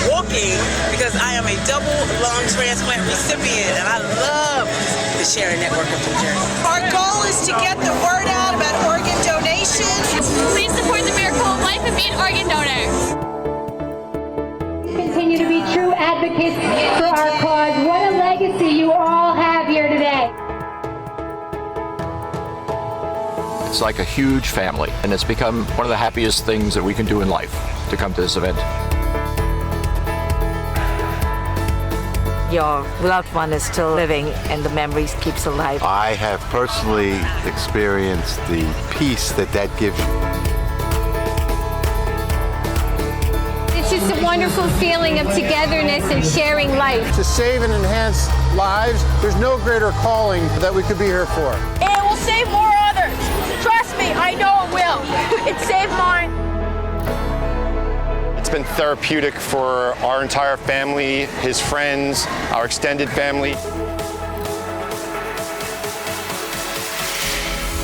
walking because I am a double lung transplant recipient, and I love the Sharing Network of New Jersey. Our goal is to get the word out about organ donation. Please support the miracle of life and be an organ donor. Continue to be true advocates for our cause. What a legacy you all have here today. It's like a huge family, and it's become one of the happiest things that we can do in life, to come to this event. Your loved one is still living and the memories keeps alive. I have personally experienced the peace that gives you. It's just a wonderful feeling of togetherness and sharing life. To save and enhance lives, there's no greater calling that we could be here for. And it will save more others. Trust me, I know it will. It saved mine. It's been therapeutic for our entire family, his friends, our extended family.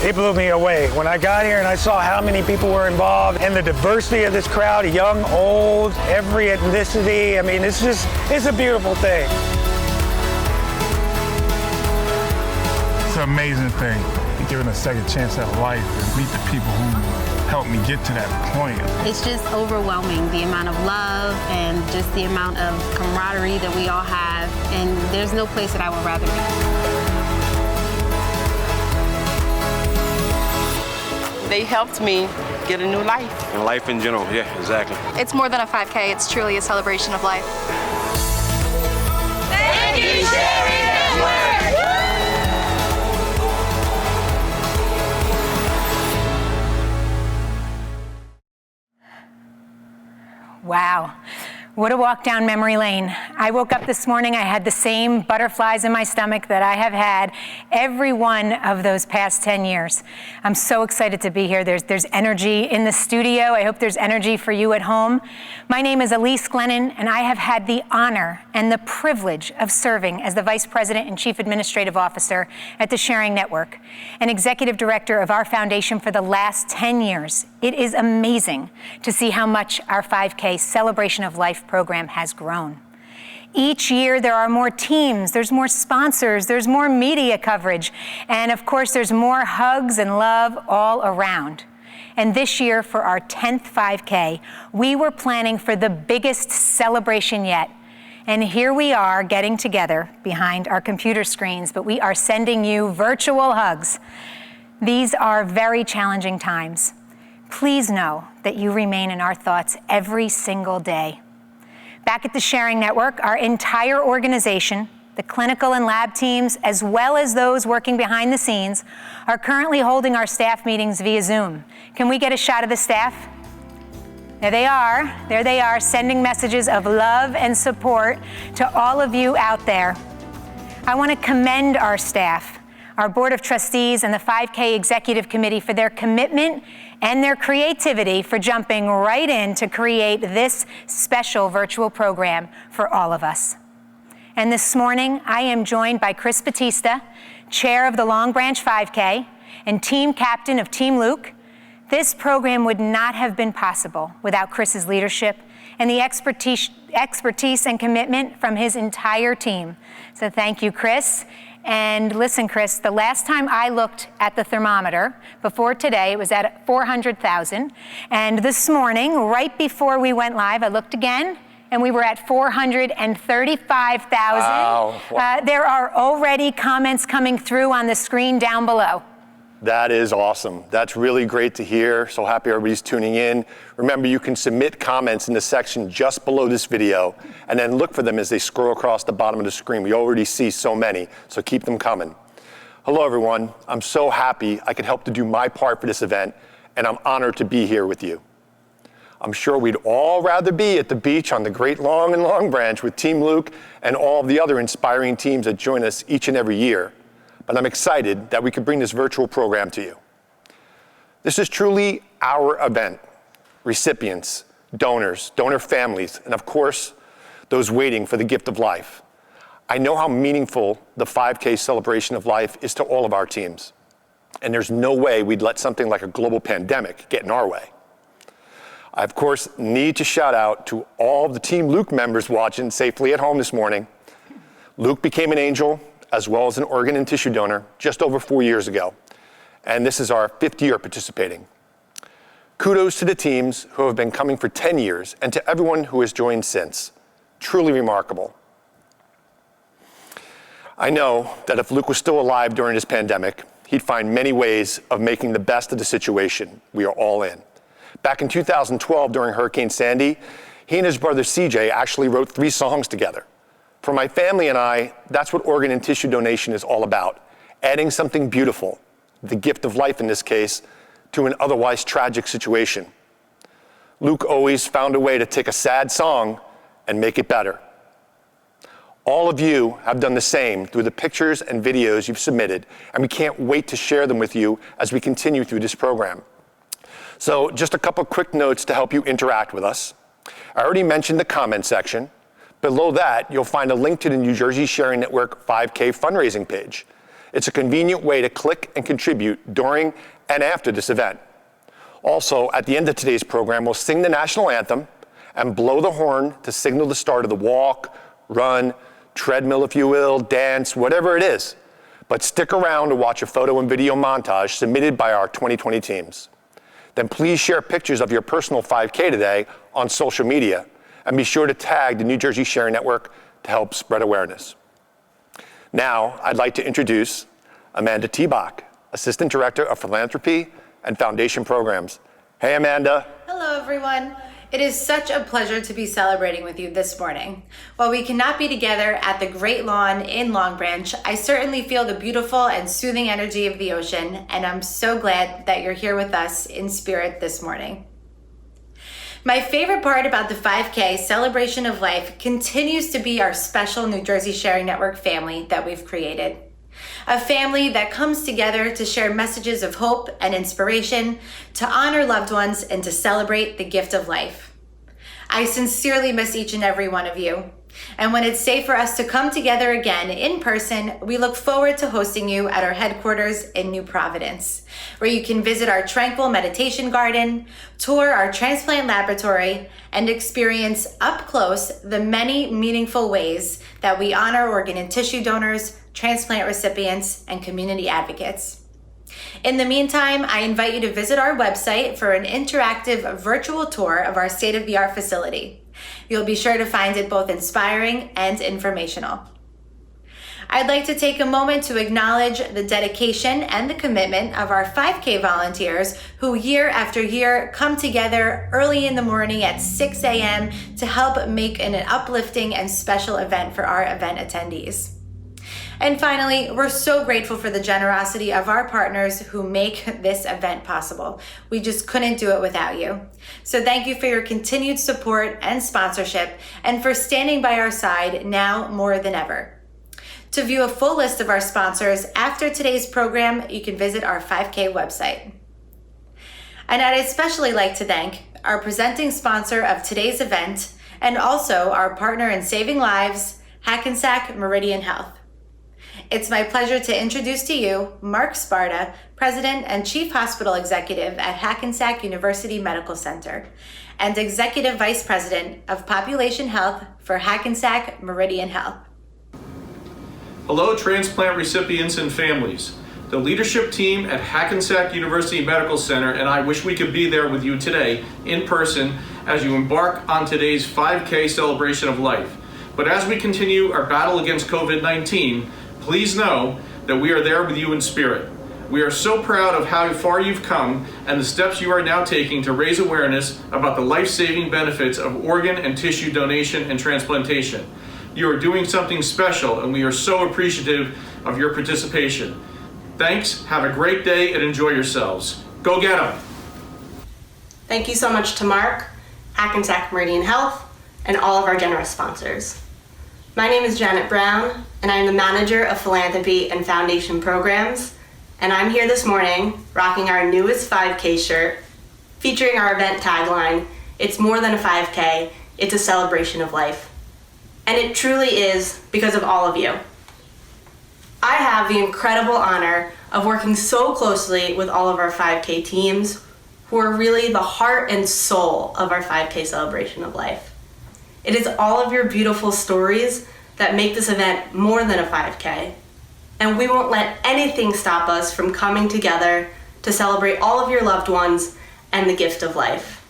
It blew me away. When I got here and I saw how many people were involved and the diversity of this crowd, young, old, every ethnicity, I mean, it's a beautiful thing. It's an amazing thing, giving a second chance at life and meet the people who helped me get to that point. It's just overwhelming, the amount of love and just the amount of camaraderie that we all have, and there's no place that I would rather be. They helped me get a new life. And life in general, yeah, exactly. It's more than a 5K, it's truly a celebration of life. Thank you, Sharing Network! Wow, what a walk down memory lane. I woke up this morning, I had the same butterflies in my stomach that I have had every one of those past 10 years. I'm so excited to be here. There's energy in the studio. I hope there's energy for you at home. My name is Elise Glennon, and I have had the honor and the privilege of serving as the Vice President and Chief Administrative Officer at the Sharing Network, and Executive Director of our foundation for the last 10 years. It is amazing to see how much our 5K Celebration of Life program has grown. Each year there are more teams, there's more sponsors, there's more media coverage, and of course there's more hugs and love all around. And this year for our 10th 5K, we were planning for the biggest celebration yet. And here we are getting together behind our computer screens, but we are sending you virtual hugs. These are very challenging times. Please know that you remain in our thoughts every single day. Back at the Sharing Network, our entire organization, the clinical and lab teams, as well as those working behind the scenes, are currently holding our staff meetings via Zoom. Can we get a shot of the staff? There they are, sending messages of love and support to all of you out there. I want to commend our staff, our Board of Trustees, and the 5K Executive Committee for their commitment and their creativity for jumping right in to create this special virtual program for all of us. And this morning, I am joined by Chris Batista, Chair of the Long Branch 5K and Team Captain of Team Luke. This program would not have been possible without Chris's leadership and the expertise and commitment from his entire team. So thank you, Chris. And listen, Chris, the last time I looked at the thermometer before today, it was at 400,000. And this morning, right before we went live, I looked again, and we were at 435,000. Wow. There are already comments coming through on the screen down below. That is awesome. That's really great to hear. So happy everybody's tuning in. Remember, you can submit comments in the section just below this video, and then look for them as they scroll across the bottom of the screen. We already see so many, so keep them coming. Hello, everyone. I'm so happy I could help to do my part for this event, and I'm honored to be here with you. I'm sure we'd all rather be at the beach on the Great Long and Long Branch with Team Luke and all of the other inspiring teams that join us each and every year. But I'm excited that we could bring this virtual program to you. This is truly our event. Recipients, donors, donor families, and of course, those waiting for the gift of life. I know how meaningful the 5K Celebration of Life is to all of our teams, and there's no way we'd let something like a global pandemic get in our way. I, of course, need to shout out to all of the Team Luke members watching safely at home this morning. Luke became an angel as well as an organ and tissue donor just over 4 years ago, and this is our 5th year participating. Kudos to the teams who have been coming for 10 years and to everyone who has joined since. Truly remarkable. I know that if Luke was still alive during this pandemic, he'd find many ways of making the best of the situation we are all in. Back in 2012, during Hurricane Sandy, he and his brother CJ actually wrote 3 songs together. For my family and I, that's what organ and tissue donation is all about, adding something beautiful, the gift of life in this case, to an otherwise tragic situation. Luke always found a way to take a sad song and make it better. All of you have done the same through the pictures and videos you've submitted, and we can't wait to share them with you as we continue through this program. So just a couple quick notes to help you interact with us. I already mentioned the comment section. Below that, you'll find a link to the New Jersey Sharing Network 5K fundraising page. It's a convenient way to click and contribute during and after this event. Also, at the end of today's program, we'll sing the national anthem and blow the horn to signal the start of the walk, run, treadmill if you will, dance, whatever it is. But stick around to watch a photo and video montage submitted by our 2020 teams. Then please share pictures of your personal 5K today on social media, and be sure to tag the New Jersey Sharing Network to help spread awareness. Now, I'd like to introduce Amanda Tiebach, Assistant Director of Philanthropy and Foundation Programs. Hey, Amanda. Hello, everyone. It is such a pleasure to be celebrating with you this morning. While we cannot be together at the Great Lawn in Long Branch, I certainly feel the beautiful and soothing energy of the ocean, and I'm so glad that you're here with us in spirit this morning. My favorite part about the 5K Celebration of Life continues to be our special New Jersey Sharing Network family that we've created. A family that comes together to share messages of hope and inspiration, to honor loved ones, and to celebrate the gift of life. I sincerely miss each and every one of you. And when it's safe for us to come together again in person, we look forward to hosting you at our headquarters in New Providence, where you can visit our tranquil meditation garden, tour our transplant laboratory, and experience up close the many meaningful ways that we honor organ and tissue donors, transplant recipients, and community advocates. In the meantime, I invite you to visit our website for an interactive virtual tour of our state-of-the-art facility. You'll be sure to find it both inspiring and informational. I'd like to take a moment to acknowledge the dedication and the commitment of our 5K volunteers who year after year come together early in the morning at 6 a.m. to help make an uplifting and special event for our event attendees. And finally, we're so grateful for the generosity of our partners who make this event possible. We just couldn't do it without you. So thank you for your continued support and sponsorship, and for standing by our side now more than ever. To view a full list of our sponsors after today's program, you can visit our 5K website. And I'd especially like to thank our presenting sponsor of today's event, and also our partner in saving lives, Hackensack Meridian Health. It's my pleasure to introduce to you Mark Sparta, President and Chief Hospital Executive at Hackensack University Medical Center, and Executive Vice President of Population Health for Hackensack Meridian Health. Hello, transplant recipients and families. The leadership team at Hackensack University Medical Center and I wish we could be there with you today in person as you embark on today's 5K Celebration of Life. But as we continue our battle against COVID-19, please know that we are there with you in spirit. We are so proud of how far you've come and the steps you are now taking to raise awareness about the life-saving benefits of organ and tissue donation and transplantation. You are doing something special, and we are so appreciative of your participation. Thanks, have a great day, and enjoy yourselves. Go get them. Thank you so much to Mark, Hackensack Meridian Health, and all of our generous sponsors. My name is Janet Brown, and I am the Manager of Philanthropy and Foundation Programs, and I'm here this morning rocking our newest 5K shirt featuring our event tagline, "It's more than a 5K, it's a celebration of life." And it truly is because of all of you. I have the incredible honor of working so closely with all of our 5K teams who are really the heart and soul of our 5K celebration of life. It is all of your beautiful stories that make this event more than a 5K, and we won't let anything stop us from coming together to celebrate all of your loved ones and the gift of life.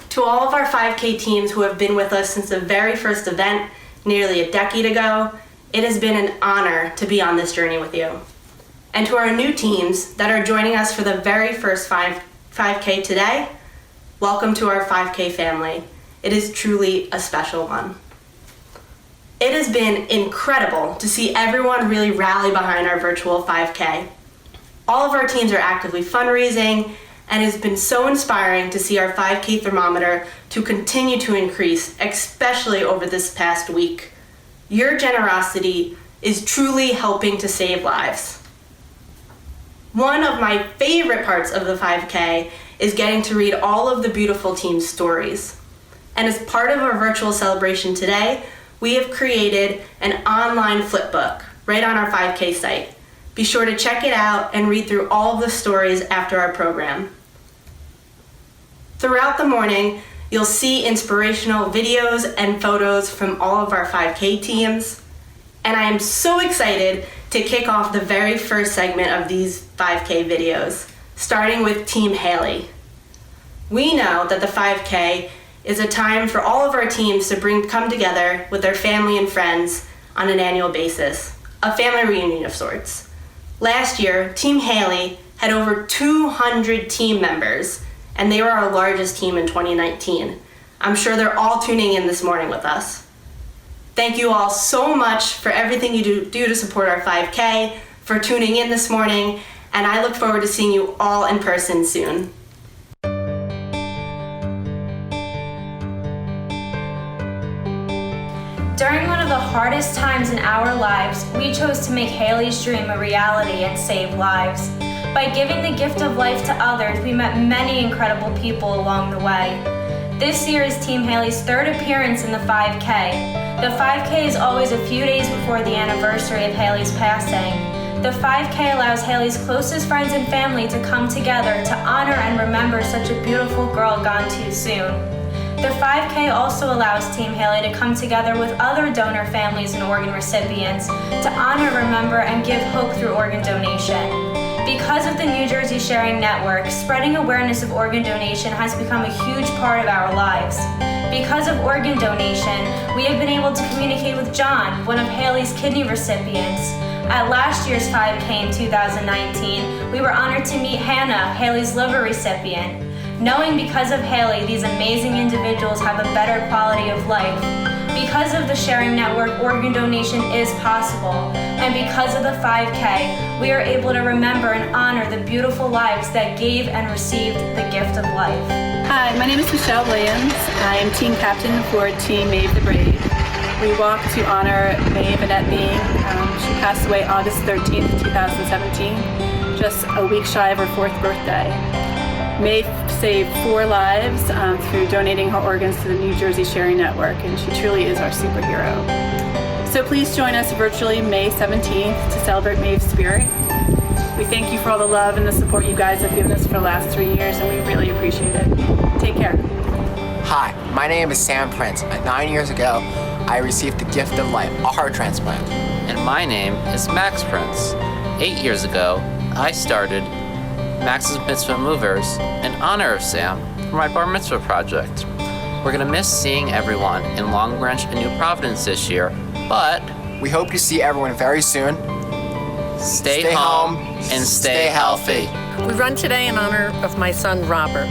To all of our 5K teams who have been with us since the very first event nearly a decade ago, it has been an honor to be on this journey with you. And to our new teams that are joining us for the very first 5K today, welcome to our 5K family. It is truly a special one. It has been incredible to see everyone really rally behind our virtual 5K. All of our teams are actively fundraising, and it has been so inspiring to see our 5K thermometer to continue to increase, especially over this past week. Your generosity is truly helping to save lives. One of my favorite parts of the 5K is getting to read all of the beautiful team stories. And as part of our virtual celebration today, we have created an online flipbook right on our 5K site. Be sure to check it out and read through all of the stories after our program. Throughout the morning, you'll see inspirational videos and photos from all of our 5K teams. And I am so excited to kick off the very first segment of these 5K videos, starting with Team Haley. We know that the 5K is a time for all of our teams to come together with their family and friends on an annual basis, a family reunion of sorts. Last year, Team Haley had over 200 team members, and they were our largest team in 2019. I'm sure they're all tuning in this morning with us. Thank you all so much for everything you do to support our 5K, for tuning in this morning, and I look forward to seeing you all in person soon. During one of the hardest times in our lives, we chose to make Haley's dream a reality and save lives. By giving the gift of life to others, we met many incredible people along the way. This year is Team Haley's third appearance in the 5K. The 5K is always a few days before the anniversary of Haley's passing. The 5K allows Haley's closest friends and family to come together to honor and remember such a beautiful girl gone too soon. The 5K also allows Team Haley to come together with other donor families and organ recipients to honor, remember, and give hope through organ donation. Because of the New Jersey Sharing Network, spreading awareness of organ donation has become a huge part of our lives. Because of organ donation, we have been able to communicate with John, one of Haley's kidney recipients. At last year's 5K in 2019, we were honored to meet Hannah, Haley's liver recipient. Knowing because of Haley, these amazing individuals have a better quality of life. Because of the Sharing Network, organ donation is possible. And because of the 5K, we are able to remember and honor the beautiful lives that gave and received the gift of life. Hi, my name is Michelle Williams. I am team captain for Team Maeve the Brave. We walk to honor Maeve Annette Being. She passed away August 13th, 2017, just a week shy of her 4th birthday. Maeve saved 4 lives through donating her organs to the New Jersey Sharing Network, and she truly is our superhero. So please join us virtually May 17th to celebrate Maeve's spirit. We thank you for all the love and the support you guys have given us for the last 3 years, and we really appreciate it. Take care. Hi, my name is Sam Prince. 9 years ago, I received the gift of life, a heart transplant. And my name is Max Prince. 8 years ago, I started Max's Mitzvah Movers in honor of Sam for my Bar Mitzvah project. We're gonna miss seeing everyone in Long Branch and New Providence this year, but we hope to see everyone very soon. Stay home and stay healthy. We run today in honor of my son Robert,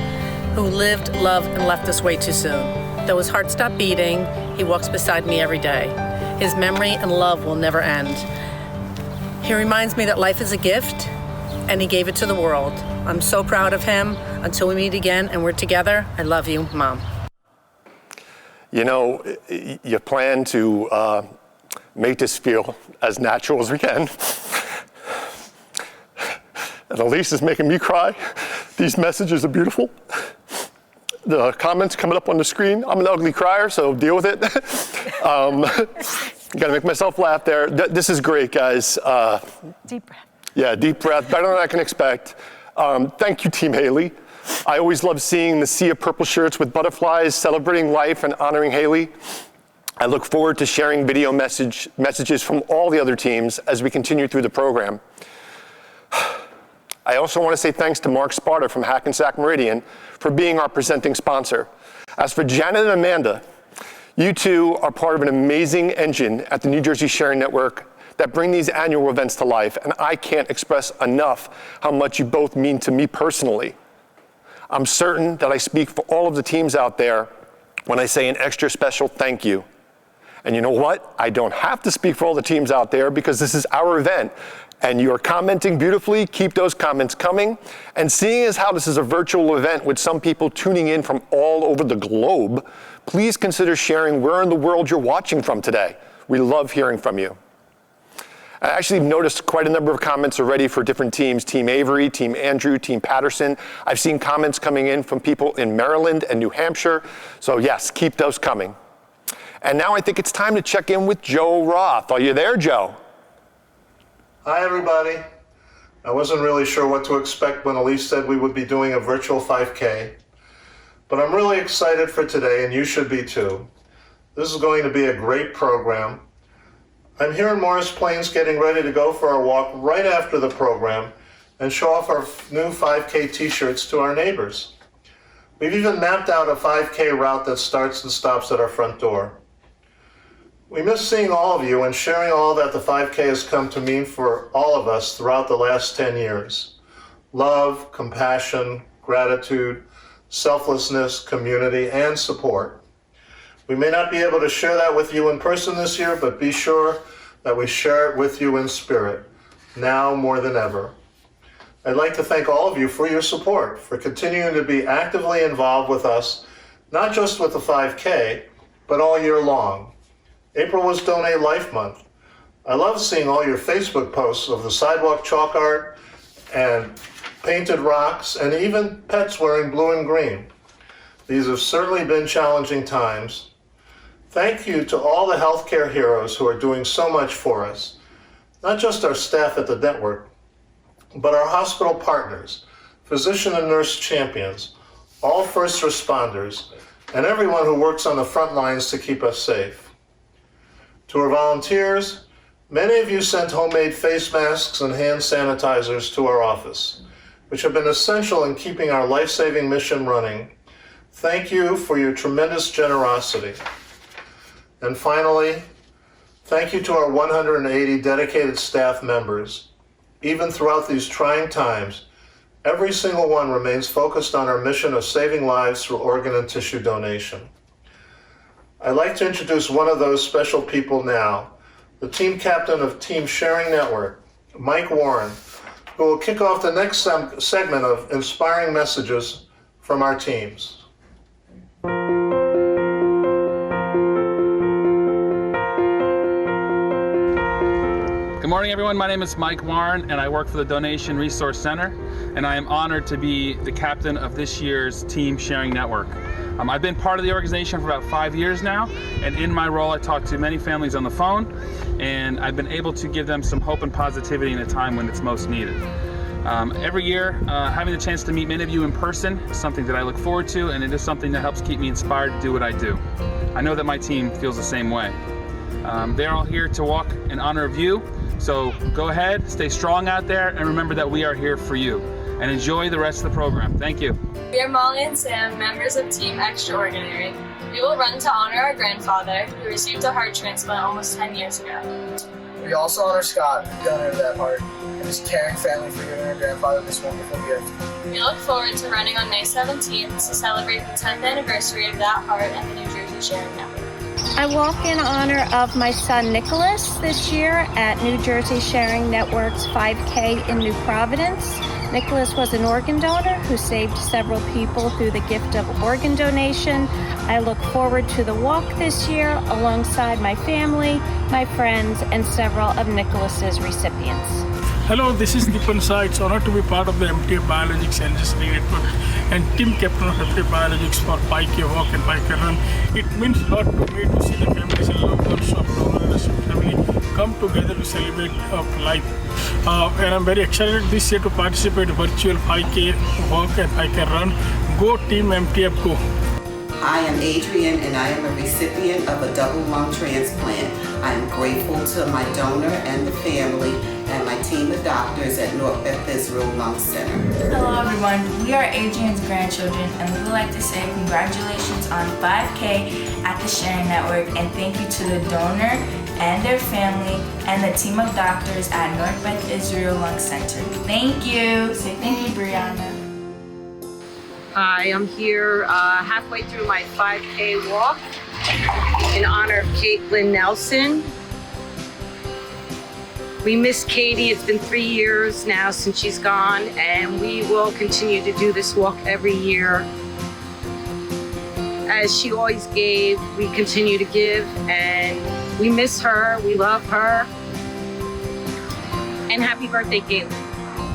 who lived, loved, and left us way too soon. Though his heart stopped beating, he walks beside me every day. His memory and love will never end. He reminds me that life is a gift, and he gave it to the world. I'm so proud of him. Until we meet again and we're together, I love you, Mom. You know, you plan to make this feel as natural as we can. And Elise is making me cry. These messages are beautiful. The comments coming up on the screen. I'm an ugly crier, so deal with it. Gotta make myself laugh there. This is great, guys. Deep breath. Yeah, deep breath, better than I can expect. Thank you, Team Haley. I always love seeing the sea of purple shirts with butterflies celebrating life and honoring Haley. I look forward to sharing video messages from all the other teams as we continue through the program. I also want to say thanks to Mark Sparta from Hackensack Meridian for being our presenting sponsor. As for Janet and Amanda, you two are part of an amazing engine at the New Jersey Sharing Network that bring these annual events to life, and I can't express enough how much you both mean to me personally. I'm certain that I speak for all of the teams out there when I say an extra special thank you. And you know what? I don't have to speak for all the teams out there because this is our event. And you're commenting beautifully. Keep those comments coming. And seeing as how this is a virtual event with some people tuning in from all over the globe, please consider sharing where in the world you're watching from today. We love hearing from you. I actually noticed quite a number of comments already for different teams, Team Avery, Team Andrew, Team Patterson. I've seen comments coming in from people in Maryland and New Hampshire. So yes, keep those coming. And now I think it's time to check in with Joe Roth. Are you there, Joe? Hi, everybody. I wasn't really sure what to expect when Elise said we would be doing a virtual 5K, but I'm really excited for today, and you should be too. This is going to be a great program. I'm here in Morris Plains getting ready to go for our walk right after the program and show off our new 5K t-shirts to our neighbors. We've even mapped out a 5K route that starts and stops at our front door. We miss seeing all of you and sharing all that the 5K has come to mean for all of us throughout the last 10 years. Love, compassion, gratitude, selflessness, community, and support. We may not be able to share that with you in person this year, but be sure that we share it with you in spirit, now more than ever. I'd like to thank all of you for your support, for continuing to be actively involved with us, not just with the 5K, but all year long. April was Donate Life Month. I love seeing all your Facebook posts of the sidewalk chalk art and painted rocks and even pets wearing blue and green. These have certainly been challenging times. Thank you to all the healthcare heroes who are doing so much for us, not just our staff at the network, but our hospital partners, physician and nurse champions, all first responders, and everyone who works on the front lines to keep us safe. To our volunteers, many of you sent homemade face masks and hand sanitizers to our office, which have been essential in keeping our life-saving mission running. Thank you for your tremendous generosity. And finally, thank you to our 180 dedicated staff members. Even throughout these trying times, every single one remains focused on our mission of saving lives through organ and tissue donation. I'd like to introduce one of those special people now, the team captain of Team Sharing Network, Mike Warren, who will kick off the next segment of inspiring messages from our teams. Good morning, everyone. My name is Mike Warren, and I work for the Donation Resource Center, and I am honored to be the captain of this year's Team Sharing Network. I've been part of the organization for about 5 years now, and in my role I talk to many families on the phone, and I've been able to give them some hope and positivity in a time when it's most needed. Every year, having the chance to meet many of you in person is something that I look forward to, and it is something that helps keep me inspired to do what I do. I know that my team feels the same way. They're all here to walk in honor of you, so go ahead, stay strong out there, and remember that we are here for you. And enjoy the rest of the program. Thank you. We are Molly and Sam, members of Team Extraordinary. We will run to honor our grandfather, who received a heart transplant almost 10 years ago. We also honor Scott, who donated that heart, and his caring family for giving our grandfather this wonderful gift. We look forward to running on May 17th to celebrate the 10th anniversary of that heart and the New Jersey Sharing Network. I walk in honor of my son Nicholas this year at New Jersey Sharing Network's 5K in New Providence. Nicholas was an organ donor who saved several people through the gift of organ donation. I look forward to the walk this year alongside my family, my friends, and several of Nicholas's recipients. Hello, this is Nipan Shah. It's honor to be part of the MTA Biologics and Sharing Network and team captain of MTA Biologics for 5K walk and 5K run. It means a lot to me to see the families and loved ones of donors having actually come together to celebrate life. And I'm very excited this year to participate in virtual 5K walk and 5K run. Go Team MTF, go! I am Adrian and I am a recipient of a double lung transplant. I am grateful to my donor and the family and my team of doctors at North Beth Israel Lung Center. Hello everyone, we are Adrian's grandchildren and we would like to say congratulations on 5K at the Sharing Network and thank you to the donor and their family and the team of doctors at North Beth Israel Lung Center. Thank you. Say thank you, Brianna. Hi, I'm here halfway through my 5K walk in honor of Caitlin Nelson. We miss Katie. It's been 3 years now since she's gone, and we will continue to do this walk every year. As she always gave, we continue to give, and we miss her. We love her. And happy birthday, Caitlin.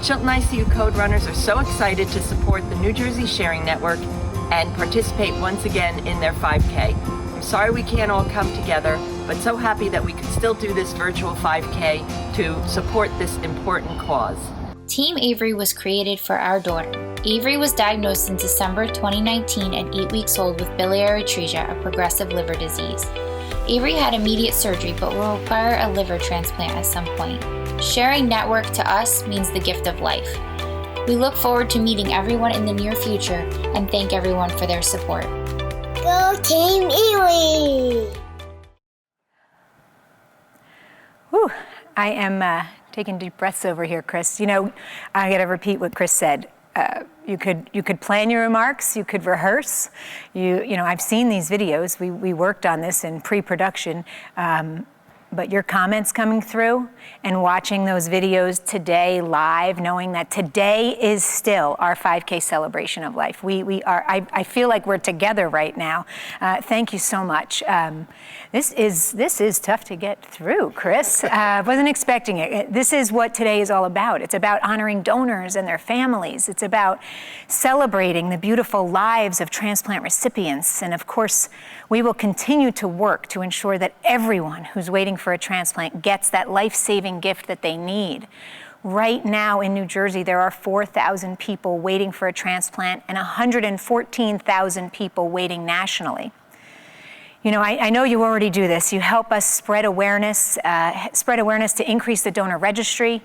Chilton ICU Code Runners are so excited to support the New Jersey Sharing Network and participate once again in their 5K. I'm sorry we can't all come together, but so happy that we could still do this virtual 5K to support this important cause. Team Avery was created for our daughter. Avery was diagnosed in December 2019 at 8 weeks old with biliary atresia, a progressive liver disease. Avery had immediate surgery but will require a liver transplant at some point. Sharing Network to us means the gift of life. We look forward to meeting everyone in the near future and thank everyone for their support. Go Team Avery! Whew, I am taking deep breaths over here, Chris. You know, I got to repeat what Chris said. You could plan your remarks, you could rehearse. You know, I've seen these videos. We worked on this in pre-production. But your comments coming through and watching those videos today live, knowing that today is still our 5K celebration of life. We are, I feel like we're together right now. Thank you so much. This is tough to get through, Chris. Wasn't expecting it. This is what today is all about. It's about honoring donors and their families. It's about celebrating the beautiful lives of transplant recipients. And of course, we will continue to work to ensure that everyone who's waiting for a transplant gets that life-saving gift that they need. Right now in New Jersey, there are 4,000 people waiting for a transplant and 114,000 people waiting nationally. You know, I know you already do this. You help us spread awareness to increase the donor registry.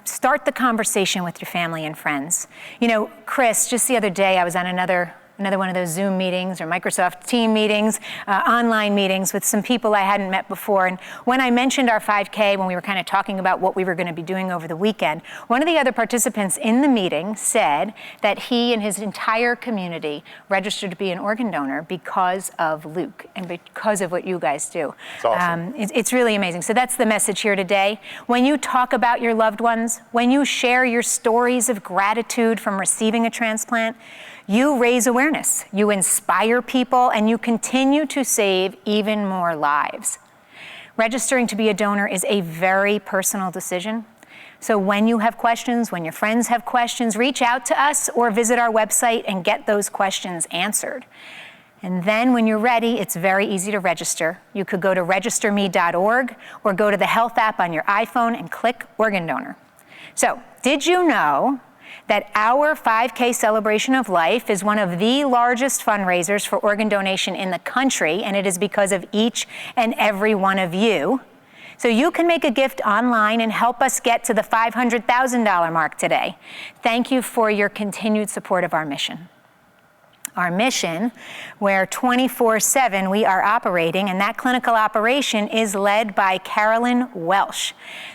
Start the conversation with your family and friends. You know, Chris, just the other day, I was on another one of those Zoom meetings or Microsoft Team meetings, online meetings with some people I hadn't met before. And when I mentioned our 5K, when we were kind of talking about what we were going to be doing over the weekend, one of the other participants in the meeting said that he and his entire community registered to be an organ donor because of Luke and because of what you guys do. It's awesome. It's really amazing. So that's the message here today. When you talk about your loved ones, when you share your stories of gratitude from receiving a transplant, you raise awareness, you inspire people, and you continue to save even more lives. Registering to be a donor is a very personal decision. So when you have questions, when your friends have questions, reach out to us or visit our website and get those questions answered. And then when you're ready, it's very easy to register. You could go to registerme.org or go to the health app on your iPhone and click organ donor. So, did you know that our 5K celebration of life is one of the largest fundraisers for organ donation in the country, and it is because of each and every one of you. So you can make a gift online and help us get to the $500,000 mark today. Thank you for your continued support of our mission. Our mission, where 24/7 we are operating, and that clinical operation is led by Carolyn Welsh.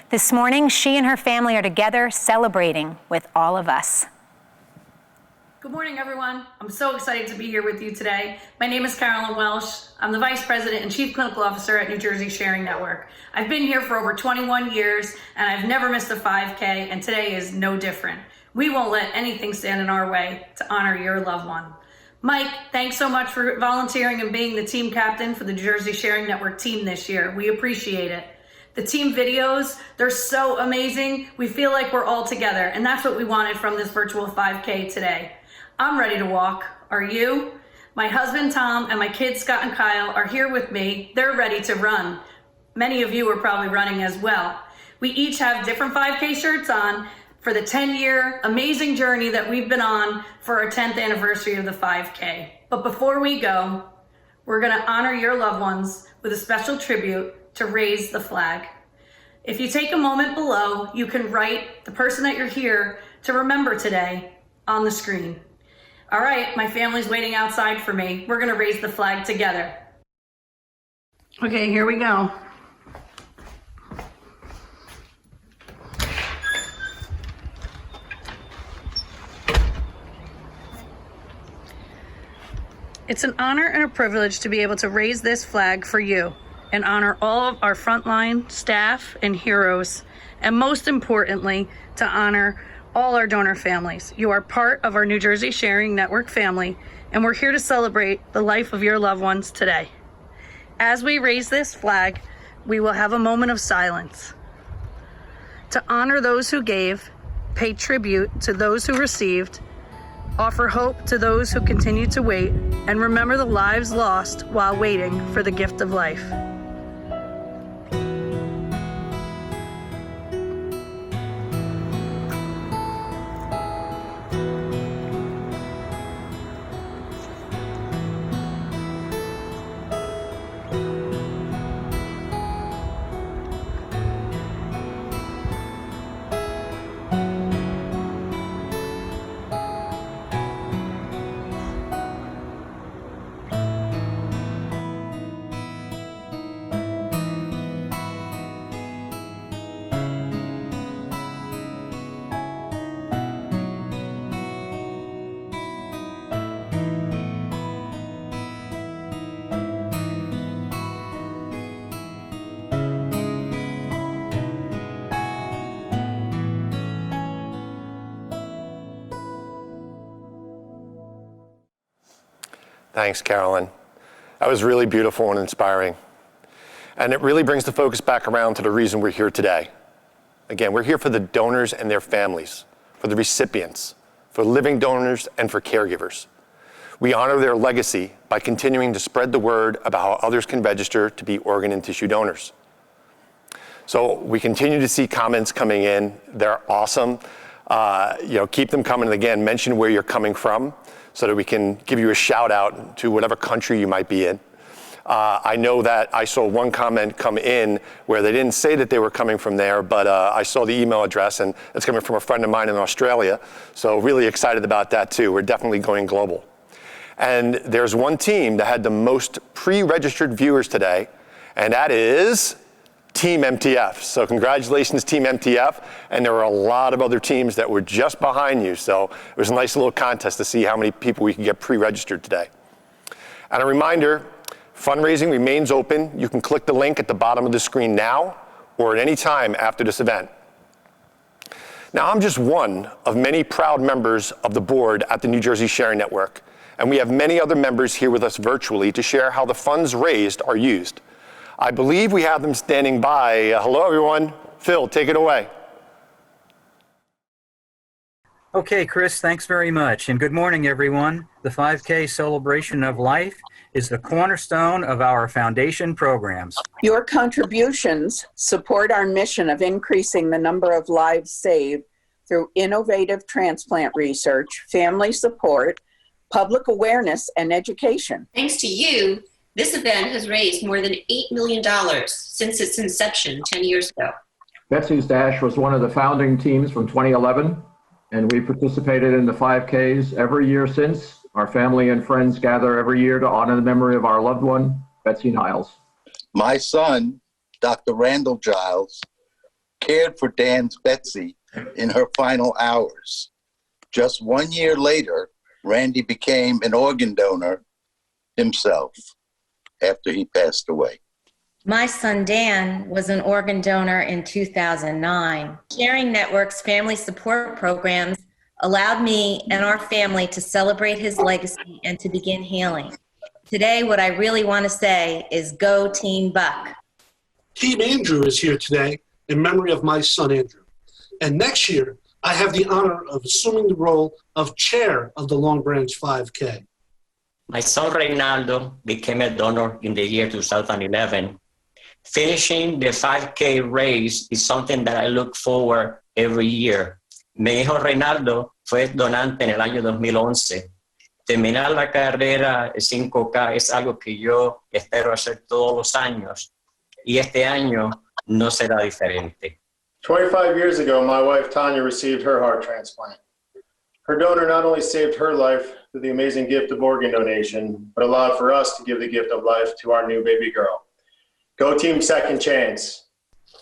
This morning, she and her family are together celebrating with all of us. Good morning, everyone. I'm so excited to be here with you today. My name is Carolyn Welsh. I'm the Vice President and Chief Clinical Officer at New Jersey Sharing Network. I've been here for over 21 years, and I've never missed a 5K, and today is no different. We won't let anything stand in our way to honor your loved one. Mike, thanks so much for volunteering and being the team captain for the New Jersey Sharing Network team this year. We appreciate it. The team videos, they're so amazing. We feel like we're all together, and that's what we wanted from this virtual 5K today. I'm ready to walk. Are you? My husband, Tom, and my kids, Scott and Kyle, are here with me. They're ready to run. Many of you are probably running as well. We each have different 5K shirts on for the 10-year amazing journey that we've been on for our 10th anniversary of the 5K. But before we go, we're gonna honor your loved ones with a special tribute to Raise the Flag. If you take a moment below, you can write the person that you're here to remember today on the screen. All right, my family's waiting outside for me. We're gonna raise the flag together. Okay, here we go. It's an honor and a privilege to be able to raise this flag for you and honor all of our frontline staff and heroes, and most importantly, to honor all our donor families. You are part of our New Jersey Sharing Network family, and we're here to celebrate the life of your loved ones today. As we raise this flag, we will have a moment of silence to honor those who gave, pay tribute to those who received, offer hope to those who continue to wait, and remember the lives lost while waiting for the gift of life. Thanks, Carolyn. That was really beautiful and inspiring. And it really brings the focus back around to the reason we're here today. Again, we're here for the donors and their families, for the recipients, for living donors, and for caregivers. We honor their legacy by continuing to spread the word about how others can register to be organ and tissue donors. So we continue to see comments coming in. They're awesome. Keep them coming. And again, mention where you're coming from so that we can give you a shout out to whatever country you might be in. I know that I saw one comment come in where they didn't say that they were coming from there, but I saw the email address, and it's coming from a friend of mine in Australia. So really excited about that too. We're definitely going global. And there's one team that had the most pre-registered viewers today, and that is Team MTF. So congratulations, Team MTF. And there were a lot of other teams that were just behind you. So it was a nice little contest to see how many people we could get pre-registered today. And a reminder, fundraising remains open. You can click the link at the bottom of the screen now or at any time after this event. Now, I'm just one of many proud members of the board at the New Jersey Sharing Network, and we have many other members here with us virtually to share how the funds raised are used. I believe we have them standing by. Hello, everyone. Phil, take it away. Okay, Chris, thanks very much. And good morning, everyone. The 5K Celebration of Life is the cornerstone of our foundation programs. Your contributions support our mission of increasing the number of lives saved through innovative transplant research, family support, public awareness, and education. Thanks to you, this event has raised more than $8 million since its inception 10 years ago. Betsy's Dash was one of the founding teams from 2011, and we participated in the 5Ks every year since. Our family and friends gather every year to honor the memory of our loved one, Betsy Niles. My son, Dr. Randall Giles, cared for Dan's Betsy in her final hours. Just 1 year later, Randy became an organ donor himself after he passed away. My son Dan was an organ donor in 2009. Sharing Network's family support programs allowed me and our family to celebrate his legacy and to begin healing. Today, what I really want to say is go Team Buck. Team Andrew is here today in memory of my son Andrew. And next year, I have the honor of assuming the role of chair of the Long Branch 5K. My son Reynaldo became a donor in the year 2011. Finishing the 5K race is something that I look forward every year. Mi hijo Reinaldo fue donante en el año 2011. Terminar la carrera 5K es algo que yo espero hacer todos los años y este año no será diferente. 25 years ago, my wife Tanya received her heart transplant. Her donor not only saved her life through the amazing gift of organ donation, but allowed for us to give the gift of life to our new baby girl. Go Team Second Chance.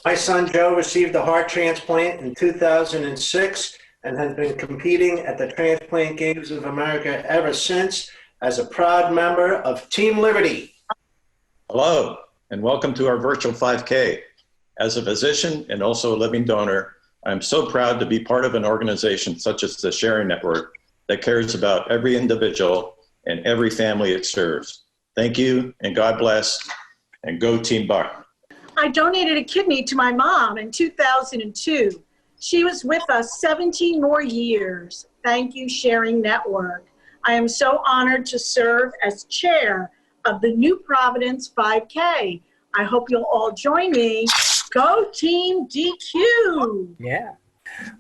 My son Joe received a heart transplant in 2006 and has been competing at the Transplant Games of America ever since as a proud member of Team Liberty. Hello, and welcome to our virtual 5K. As a physician and also a living donor, I'm so proud to be part of an organization such as the Sharing Network that cares about every individual and every family it serves. Thank you, and God bless, and go Team Buck. I donated a kidney to my mom in 2002. She was with us 17 more years. Thank you, Sharing Network. I am so honored to serve as chair of the New Providence 5K. I hope you'll all join me. Go Team DQ! Yeah.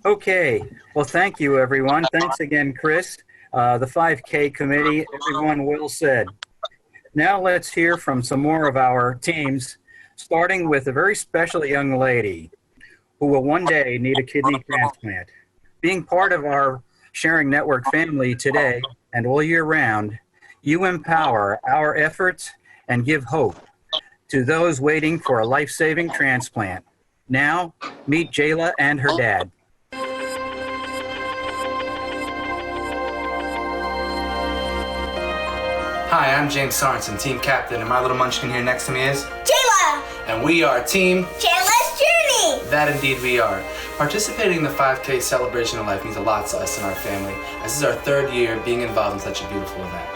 Okay. Well, thank you, everyone. Thanks again, Chris. The 5K committee, everyone well said. Now let's hear from some more of our teams, starting with a very special young lady who will one day need a kidney transplant. Being part of our Sharing Network family today and all year round, you empower our efforts and give hope to those waiting for a life-saving transplant. Now, meet Jayla and her dad. Hi, I'm James Sorensen, team captain, and my little munchkin here next to me is Jayla! And we are Team Jayla's Journey! That indeed we are. Participating in the 5K Celebration of Life means a lot to us and our family, as this is our third year being involved in such a beautiful event.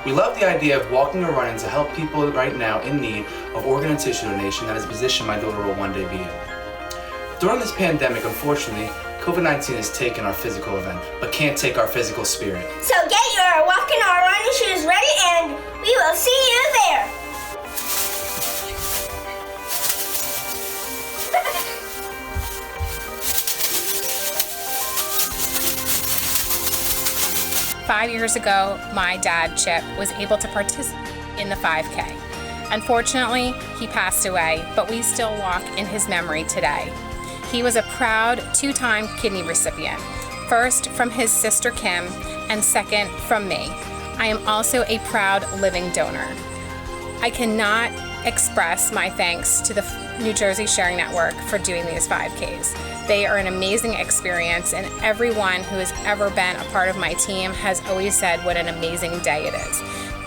We love the idea of walking or running to help people right now in need of organ and tissue donation. That is a position my daughter will one day be in. During this pandemic, unfortunately, COVID-19 has taken our physical event, but can't take our physical spirit. So get your walking or running shoes ready and we will see you there. 5 years ago, my dad, Chip, was able to participate in the 5K. Unfortunately, he passed away, but we still walk in his memory today. He was a proud 2-time kidney recipient, first from his sister Kim, and second from me. I am also a proud living donor. I cannot express my thanks to the New Jersey Sharing Network for doing these 5Ks. They are an amazing experience, and everyone who has ever been a part of my team has always said what an amazing day it is.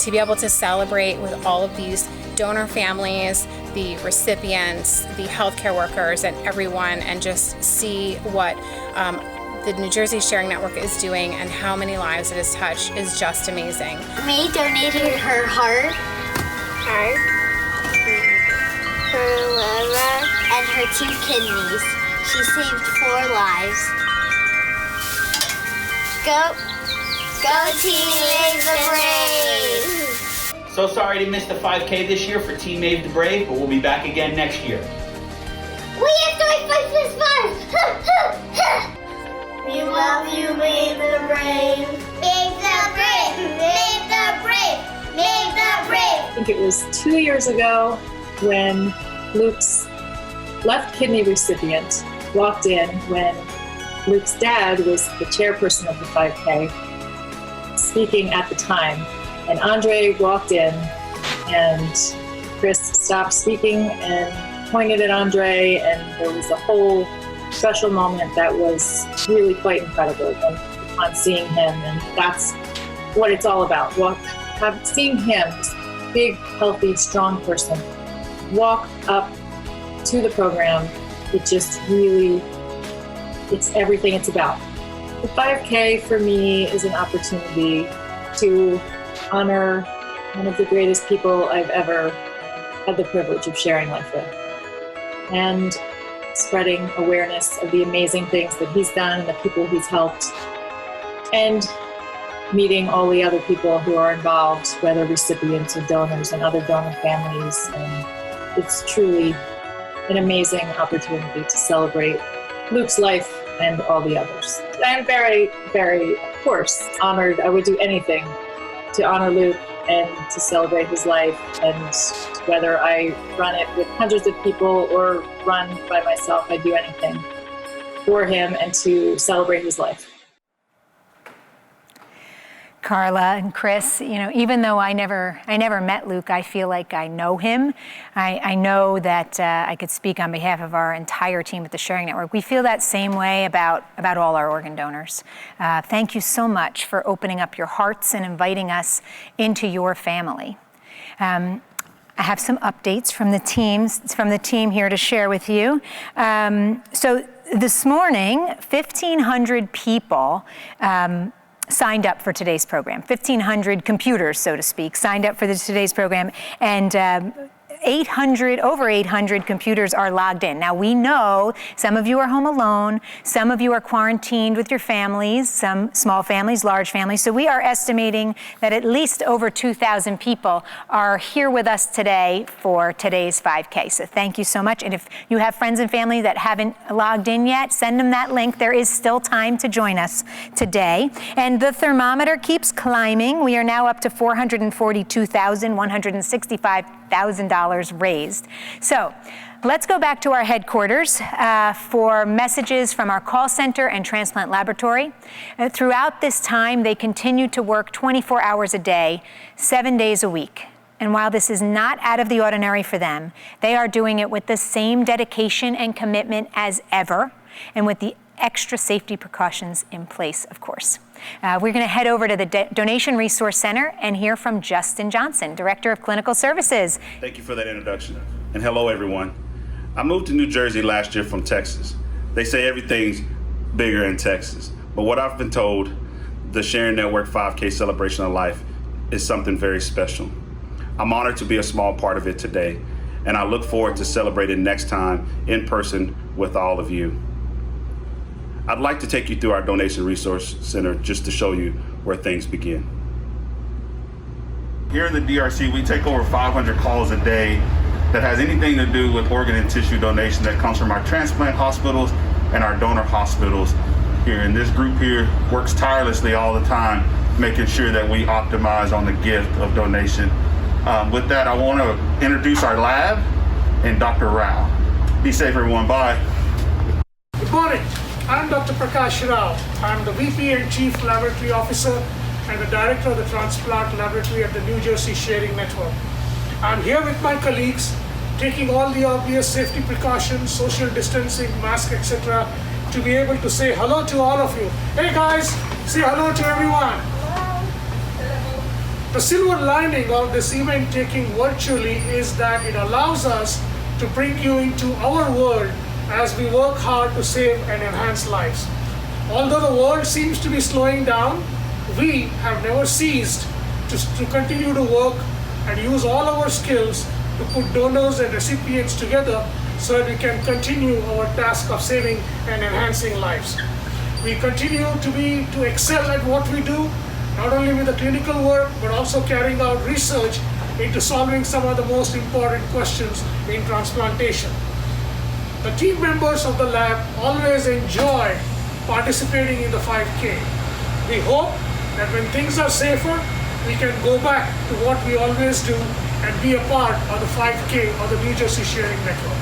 To be able to celebrate with all of these donor families, the recipients, the healthcare workers, and everyone, and just see what the New Jersey Sharing Network is doing and how many lives it has touched is just amazing. May donated her heart, her liver, and her 2 kidneys. She saved 4 lives. Go Team Ave the Brave! So sorry to miss the 5K this year for Team Ave the Brave, but we'll be back again next year. We have to fight this fun! We love you, Ave the Brave! Ave the Brave! Ave the Brave! Ave the Brave! I think it was 2 years ago when Luke's left kidney recipient walked in when Luke's dad was the chairperson of the 5K, speaking at the time. And Andre walked in, and Chris stopped speaking and pointed at Andre, and there was a whole special moment that was really quite incredible on seeing him, and that's what it's all about. Seeing him, this big, healthy, strong person, walk up to the program, it just really, it's everything it's about. The 5K for me is an opportunity to honor one of the greatest people I've ever had the privilege of sharing life with, and spreading awareness of the amazing things that he's done and the people he's helped, and meeting all the other people who are involved, whether recipients or donors and other donor families, and it's truly an amazing opportunity to celebrate Luke's life and all the others. I'm very, very, of course, honored. I would do anything to honor Luke and to celebrate his life. And whether I run it with hundreds of people or run by myself, I'd do anything for him and to celebrate his life. Carla and Chris, you know, even though I never met Luke, I feel like I know him. I know that I could speak on behalf of our entire team at the Sharing Network. We feel that same way about all our organ donors. Thank you so much for opening up your hearts and inviting us into your family. I have some updates from the team here to share with you. So this morning, 1,500 people signed up for today's program. 1,500 computers, so to speak, signed up for today's program, and over 800 computers are logged in. Now we know some of you are home alone, some of you are quarantined with your families, some small families, large families. So we are estimating that at least over 2,000 people are here with us today for today's 5K. So thank you so much. And if you have friends and family that haven't logged in yet, send them that link. There is still time to join us today. And the thermometer keeps climbing. We are now up to $442,165,000 raised. So let's go back to our headquarters for messages from our call center and transplant laboratory. Throughout this time, they continue to work 24 hours a day, 7 days a week. And while this is not out of the ordinary for them, they are doing it with the same dedication and commitment as ever, and with the extra safety precautions in place, of course. We're going to head over to the Donation Resource Center and hear from Justin Johnson, Director of Clinical Services. Thank you for that introduction. And hello, everyone. I moved to New Jersey last year from Texas. They say everything's bigger in Texas. But what I've been told, the Sharing Network 5K Celebration of Life is something very special. I'm honored to be a small part of it today, and I look forward to celebrating next time in person with all of you. I'd like to take you through our Donation Resource Center just to show you where things begin. Here in the DRC, we take over 500 calls a day that has anything to do with organ and tissue donation that comes from our transplant hospitals and our donor hospitals here. And this group here works tirelessly all the time, making sure that we optimize on the gift of donation. With that, I want to introduce our lab and Dr. Rao. Be safe, everyone. Bye. Good morning. I'm Dr. Prakash Rao. I'm the VP and Chief Laboratory Officer and the Director of the Transplant Laboratory at the New Jersey Sharing Network. I'm here with my colleagues, taking all the obvious safety precautions, social distancing, mask, etc., to be able to say hello to all of you. Hey guys, say hello to everyone. The silver lining of this event taking virtually is that it allows us to bring you into our world as we work hard to save and enhance lives. Although the world seems to be slowing down, we have never ceased to continue to work and use all our skills to put donors and recipients together so that we can continue our task of saving and enhancing lives. We continue to excel at what we do, not only with the clinical work, but also carrying out research into solving some of the most important questions in transplantation. The team members of the lab always enjoy participating in the 5K. We hope that when things are safer, we can go back to what we always do and be a part of the 5K of the New Jersey Sharing Network.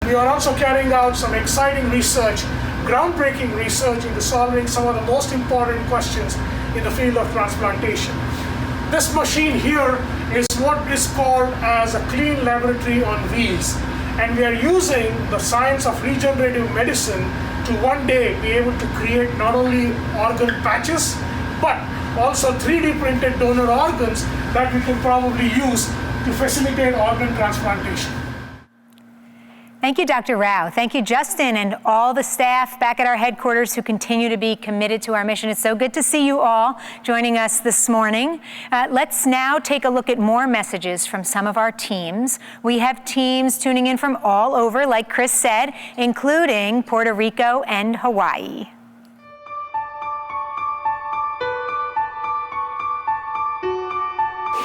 We are also carrying out some exciting research, groundbreaking research into solving some of the most important questions in the field of transplantation. This machine here is what is called as a clean laboratory on wheels. And we are using the science of regenerative medicine to one day be able to create not only organ patches, but also 3D printed donor organs that we can probably use to facilitate organ transplantation. Thank you, Dr. Rao. Thank you, Justin, and all the staff back at our headquarters who continue to be committed to our mission. It's so good to see you all joining us this morning. Let's now take a look at more messages from some of our teams. We have teams tuning in from all over, like Chris said, including Puerto Rico and Hawaii.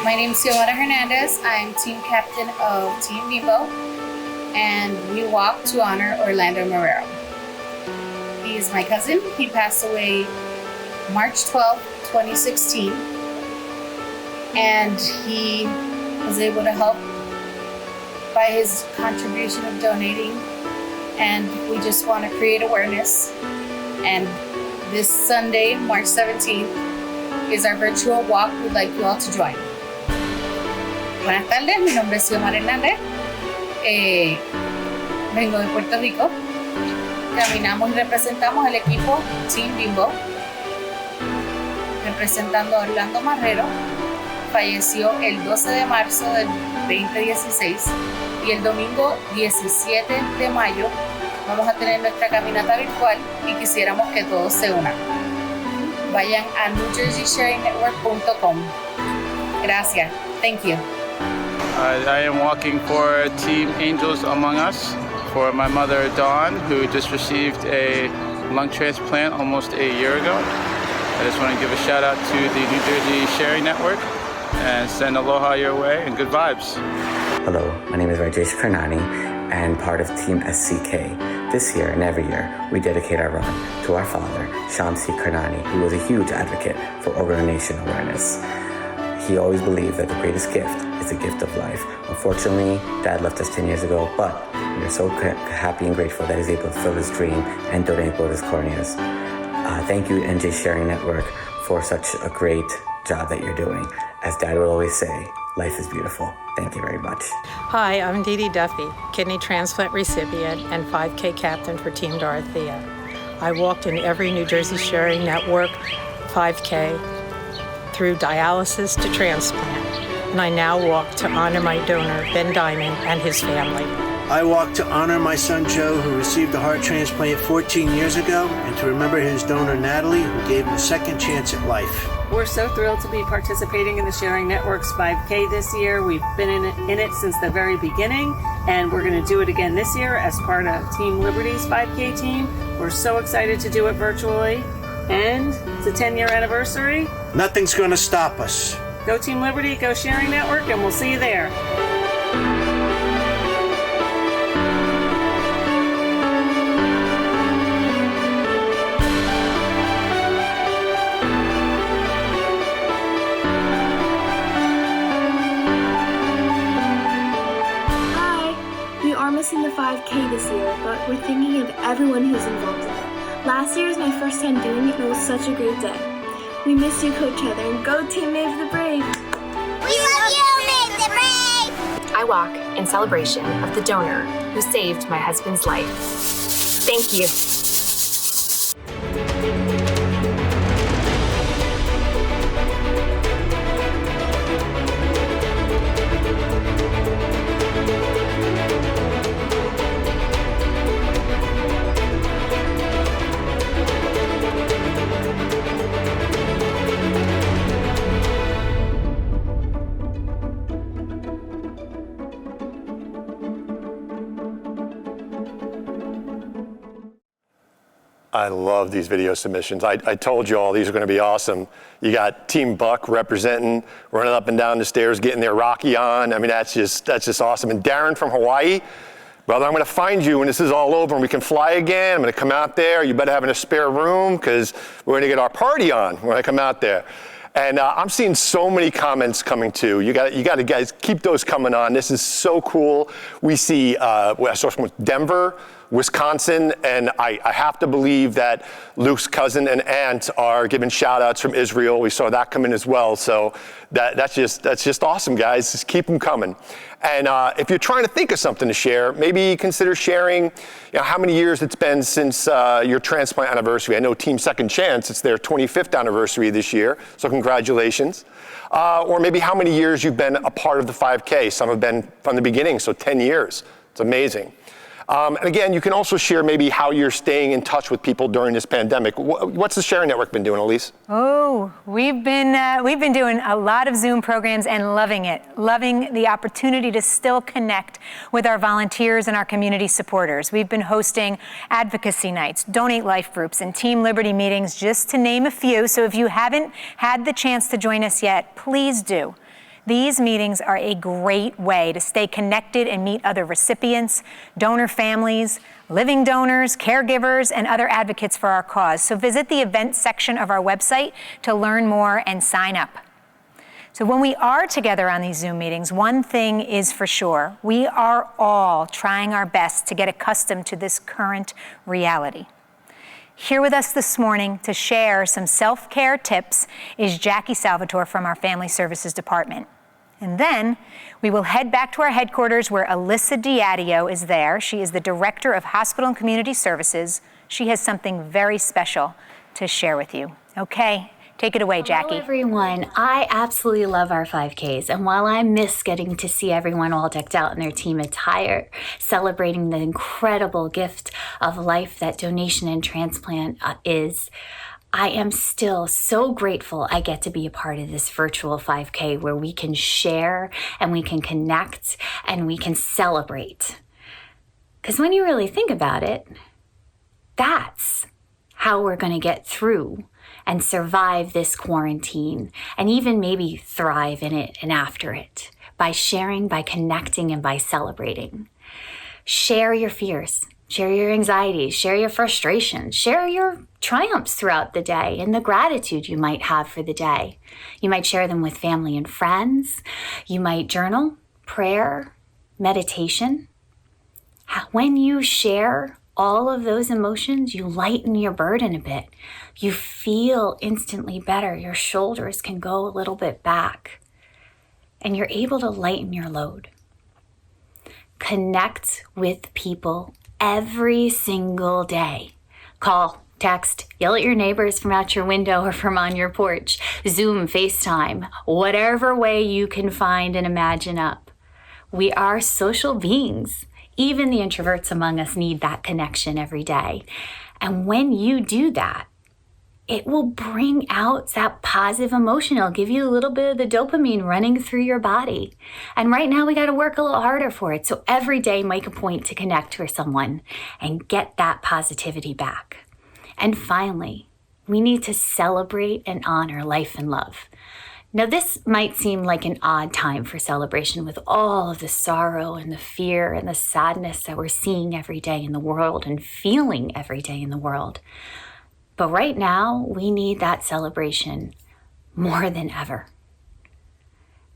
My name is Xiomara Hernandez. I'm team captain of Team Bimbo, and we walk to honor Orlando Marrero. He's my cousin. He passed away March 12, 2016, and he was able to help by his contribution of donating, and we just want to create awareness. And this Sunday, March 17th, is our virtual walk. We'd like you all to join. Buenas tardes, mi nombre es Xiomara Hernández. Vengo de Puerto Rico. Caminamos y representamos el equipo Team Bimbo, representando a Orlando Marrero. Falleció el 12 de marzo del 2016 y el domingo 17 de mayo vamos a tener nuestra caminata virtual y quisiéramos que todos se unan. Vayan a NewJerseySharingNetwork.com. Gracias. Thank you. I am walking for Team Angels Among Us for my mother, Dawn, who just received a lung transplant almost a year ago. I just want to give a shout out to the New Jersey Sharing Network and send aloha your way and good vibes. Hello, my name is Rajesh Karnani and part of Team SCK. This year and every year, we dedicate our run to our father, Shamsi Karnani, who was a huge advocate for organ donation awareness. He always believed that the greatest gift is the gift of life. Unfortunately, Dad left us 10 years ago, but we are so happy and grateful that he's able to fulfill his dream and donate both his corneas. Thank you, NJ Sharing Network, for such a great job that you're doing. As Dad would always say, life is beautiful. Thank you very much. Hi, I'm Dee Dee Duffy, kidney transplant recipient and 5K captain for Team Dorothea. I walked in every New Jersey Sharing Network 5K through dialysis to transplant, and I now walk to honor my donor, Ben Diamond, and his family. I walk to honor my son Joe, who received a heart transplant 14 years ago, and to remember his donor Natalie, who gave him a second chance at life. We're so thrilled to be participating in the Sharing Network's 5K this year. We've been in it since the very beginning, and we're going to do it again this year as part of Team Liberty's 5K team. We're so excited to do it virtually, and it's a 10-year anniversary. Nothing's going to stop us. Go Team Liberty, go Sharing Network, and we'll see you there. Missing the 5K this year, but we're thinking of everyone who's involved in it. Last year was my first time doing it, and it was such a great day. We miss you, Coach Heather, and go Team Maeve the Brave! We love you, Maeve the Brave! I walk in celebration of the donor who saved my husband's life. Thank you. I love these video submissions. I told you all these are going to be awesome. You got Team Buck representing, running up and down the stairs, getting their Rocky on. I mean, that's just awesome. And Darren from Hawaii, brother, I'm going to find you when this is all over and we can fly again. I'm going to come out there. You better have a spare room because we're going to get our party on when I come out there. And I'm seeing so many comments coming too. You got to guys keep those coming on. This is so cool. We see I saw from Denver, Wisconsin, and I have to believe that Luke's cousin and aunt are giving shout outs from Israel. We saw that come in as well. So that's just awesome, guys. Just keep them coming. And if you're trying to think of something to share, maybe consider sharing how many years it's been since your transplant anniversary. I know Team Second Chance, it's their 25th anniversary this year. So congratulations. Or maybe how many years you've been a part of the 5K. Some have been from the beginning, so 10 years. It's amazing. And again, you can also share maybe how you're staying in touch with people during this pandemic. What's the Sharing Network been doing, Elise? Oh, we've been doing a lot of Zoom programs and loving it. Loving the opportunity to still connect with our volunteers and our community supporters. We've been hosting advocacy nights, donate life groups, and Team Liberty meetings, just to name a few. So if you haven't had the chance to join us yet, please do. These meetings are a great way to stay connected and meet other recipients, donor families, living donors, caregivers, and other advocates for our cause. So visit the events section of our website to learn more and sign up. So when we are together on these Zoom meetings, one thing is for sure, we are all trying our best to get accustomed to this current reality. Here with us this morning to share some self-care tips is Jackie Salvatore from our Family Services Department. And then we will head back to our headquarters where Alyssa Diadio is there. She is the Director of Hospital and Community Services. She has something very special to share with you. Okay, take it away, Jackie. Hello, everyone. I absolutely love our 5Ks. And while I miss getting to see everyone all decked out in their team attire, celebrating the incredible gift of life that donation and transplant is, I am still so grateful I get to be a part of this virtual 5K where we can share and we can connect and we can celebrate. Because when you really think about it, that's how we're going to get through and survive this quarantine and even maybe thrive in it and after it by sharing, by connecting, and by celebrating. Share your fears. Share your anxieties, share your frustrations, share your triumphs throughout the day and the gratitude you might have for the day. You might share them with family and friends. You might journal, prayer, meditation. When you share all of those emotions, you lighten your burden a bit. You feel instantly better. Your shoulders can go a little bit back and you're able to lighten your load. Connect with people every single day. Call, text, yell at your neighbors from out your window or from on your porch, Zoom, FaceTime, whatever way you can find and imagine up. We are social beings. Even the introverts among us need that connection every day. And when you do that, it will bring out that positive emotion. It'll give you a little bit of the dopamine running through your body. And right now we got to work a little harder for it. So every day make a point to connect with someone and get that positivity back. And finally, we need to celebrate and honor life and love. Now this might seem like an odd time for celebration with all of the sorrow and the fear and the sadness that we're seeing every day in the world and feeling every day in the world. But right now, we need that celebration more than ever.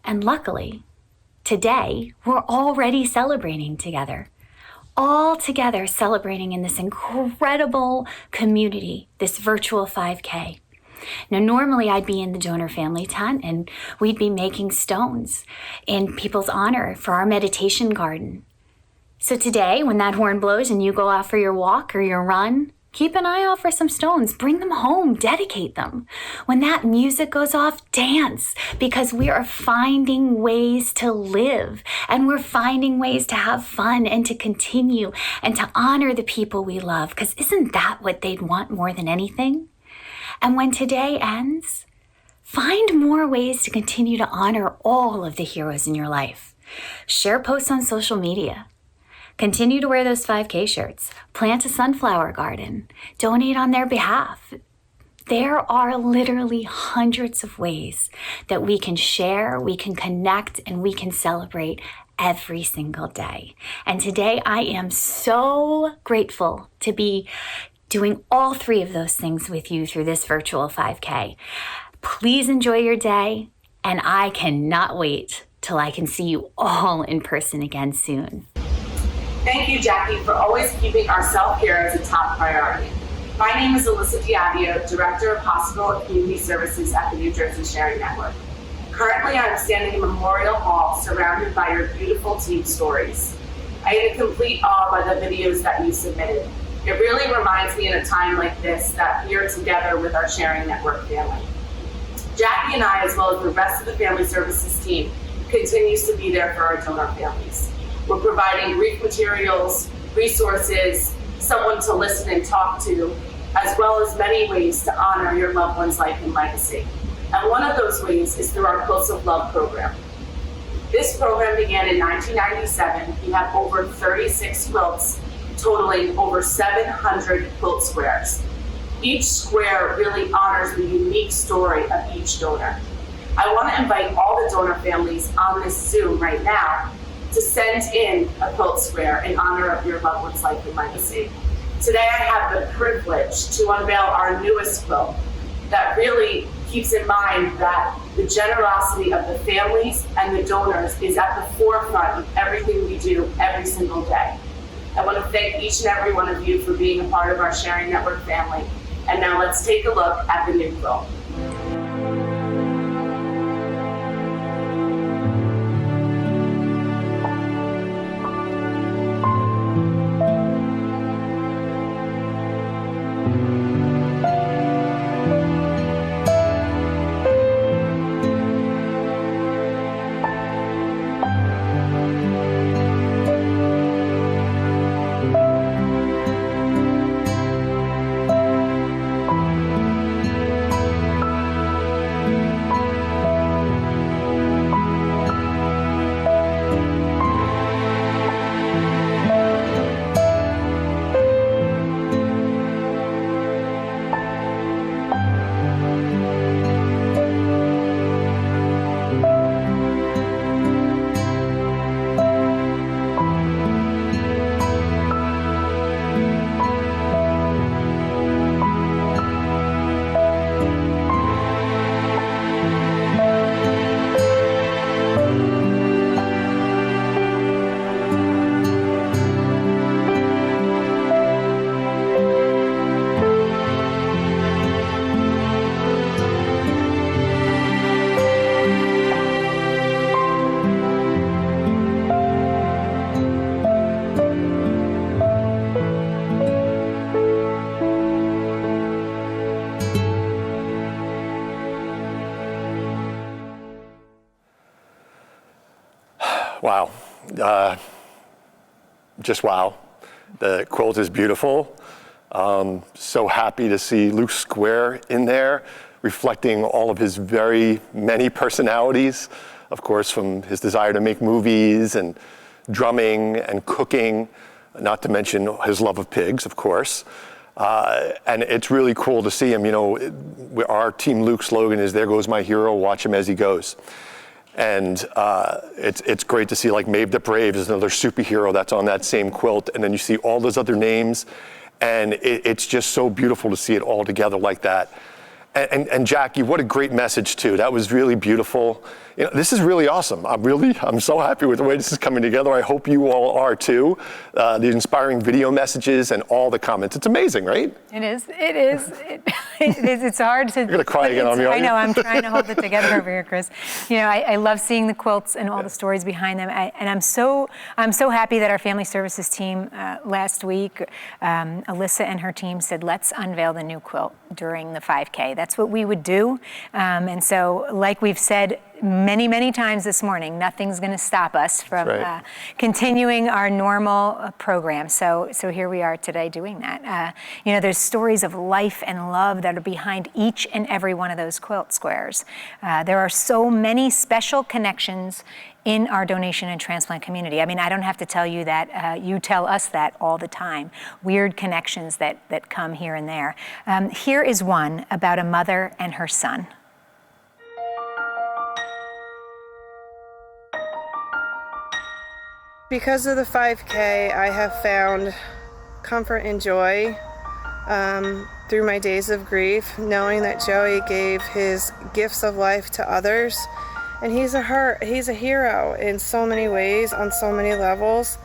And luckily, today, we're already celebrating together. All together celebrating in this incredible community, this virtual 5K. Now, normally I'd be in the donor family tent and we'd be making stones in people's honor for our meditation garden. So today, when that horn blows and you go out for your walk or your run, keep an eye out for some stones. Bring them home. Dedicate them. When that music goes off, dance, because we are finding ways to live and we're finding ways to have fun and to continue and to honor the people we love, because isn't that what they'd want more than anything? And when today ends, find more ways to continue to honor all of the heroes in your life. Share posts on social media. Continue to wear those 5K shirts. Plant a sunflower garden. Donate on their behalf. There are literally hundreds of ways that we can share, we can connect, and we can celebrate every single day. And today I am so grateful to be doing all three of those things with you through this virtual 5K. Please enjoy your day, and I cannot wait till I can see you all in person again soon. Thank you, Jackie, for always keeping our self-care as a top priority. My name is Alyssa Diadio, Director of Hospital and Community Services at the New Jersey Sharing Network. Currently, I'm standing in Memorial Hall surrounded by your beautiful team stories. I am in complete awe by the videos that you submitted. It really reminds me in a time like this that we are together with our Sharing Network family. Jackie and I, as well as the rest of the Family Services team, continues to be there for our donor families. We're providing grief materials, resources, someone to listen and talk to, as well as many ways to honor your loved one's life and legacy. And one of those ways is through our Quilts of Love program. This program began in 1997. We have over 36 quilts, totaling over 700 quilt squares. Each square really honors the unique story of each donor. I want to invite all the donor families on this Zoom right now to send in a quilt square in honor of your loved one's life and legacy. Today I have the privilege to unveil our newest quilt that really keeps in mind that the generosity of the families and the donors is at the forefront of everything we do every single day. I want to thank each and every one of you for being a part of our Sharing Network family. And now let's take a look at the new quilt. Wow. Just wow. The quilt is beautiful. So happy to see Luke Square in there, reflecting all of his very many personalities, of course, from his desire to make movies and drumming and cooking, not to mention his love of pigs, of course. And it's really cool to see him. You know, our Team Luke slogan is, "There goes my hero, watch him as he goes." And it's great to see, like, Maeve the Brave is another superhero that's on that same quilt. And then you see all those other names, and it's just so beautiful to see it all together like that. And Jackie, what a great message too. That was really beautiful. You know, this is really awesome. I'm so happy with the way this is coming together. I hope you all are too. The inspiring video messages and all the comments. It's amazing, right? It is. It's hard to. You're gonna cry again on me, aren't I know. you? I'm trying to hold it together over here, Chris. You know, I love seeing the quilts and all the stories behind them. And I'm so happy that our family services team last week, Alyssa and her team said, let's unveil the new quilt during the 5K. That's what we would do. And so, like we've said many, many times this morning, nothing's going to stop us from continuing our normal program. So here we are today doing that. You know, there's stories of life and love that are behind each and every one of those quilt squares. There are so many special connections in our donation and transplant community. I mean, I don't have to tell you that. You tell us that all the time. Weird connections that come here and there. Here is one about a mother and her son. Because of the 5K, I have found comfort and joy through my days of grief, knowing that Joey gave his gifts of life to others. And he's a hero in so many ways, on so many levels,